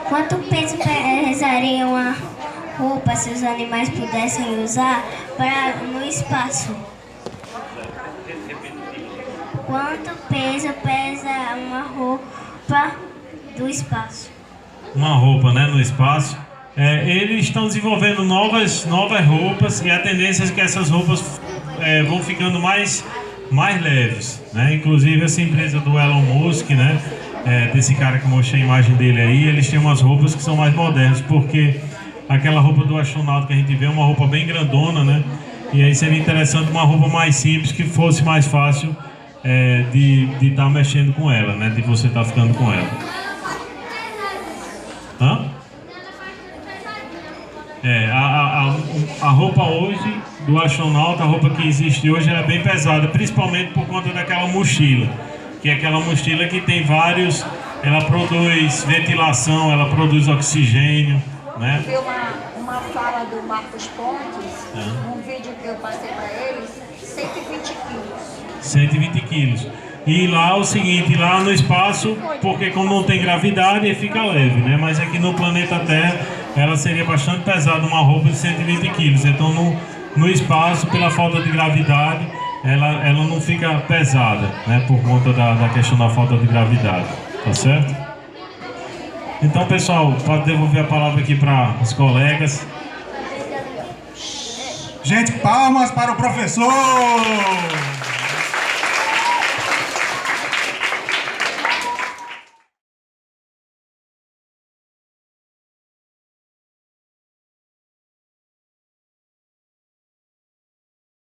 quanto peso pesaria uma roupa se os animais pudessem usar no espaço? Quanto peso pesa uma roupa do espaço? Uma roupa, né, no espaço. Eles estão desenvolvendo novas roupas e a tendência é que essas roupas vão ficando mais leves, né? Inclusive essa empresa do Elon Musk, né, desse cara que eu mostrei a imagem dele aí, eles têm umas roupas que são mais modernas, porque aquela roupa do astronauta que a gente vê é uma roupa bem grandona, né? E aí seria interessante uma roupa mais simples, que fosse mais fácil de estar mexendo com ela, né? De você estar ficando com ela. Hã? A roupa hoje do astronauta, a roupa que existe hoje, ela é bem pesada, principalmente por conta daquela mochila, que é aquela mochila que tem vários, ela produz ventilação, ela produz oxigênio, né? Eu vi uma fala do Marcos Pontes, um vídeo que eu passei para eles, 120 quilos. 120 quilos. E lá o seguinte, lá no espaço, porque como não tem gravidade, ele fica leve, né? Mas aqui no planeta Terra, ela seria bastante pesada, uma roupa de 120 quilos. Então no espaço, pela falta de gravidade, ela não fica pesada, né? Por conta da questão da falta de gravidade, tá certo? Então, pessoal, pode devolver a palavra aqui para os colegas. Gente, palmas para o professor!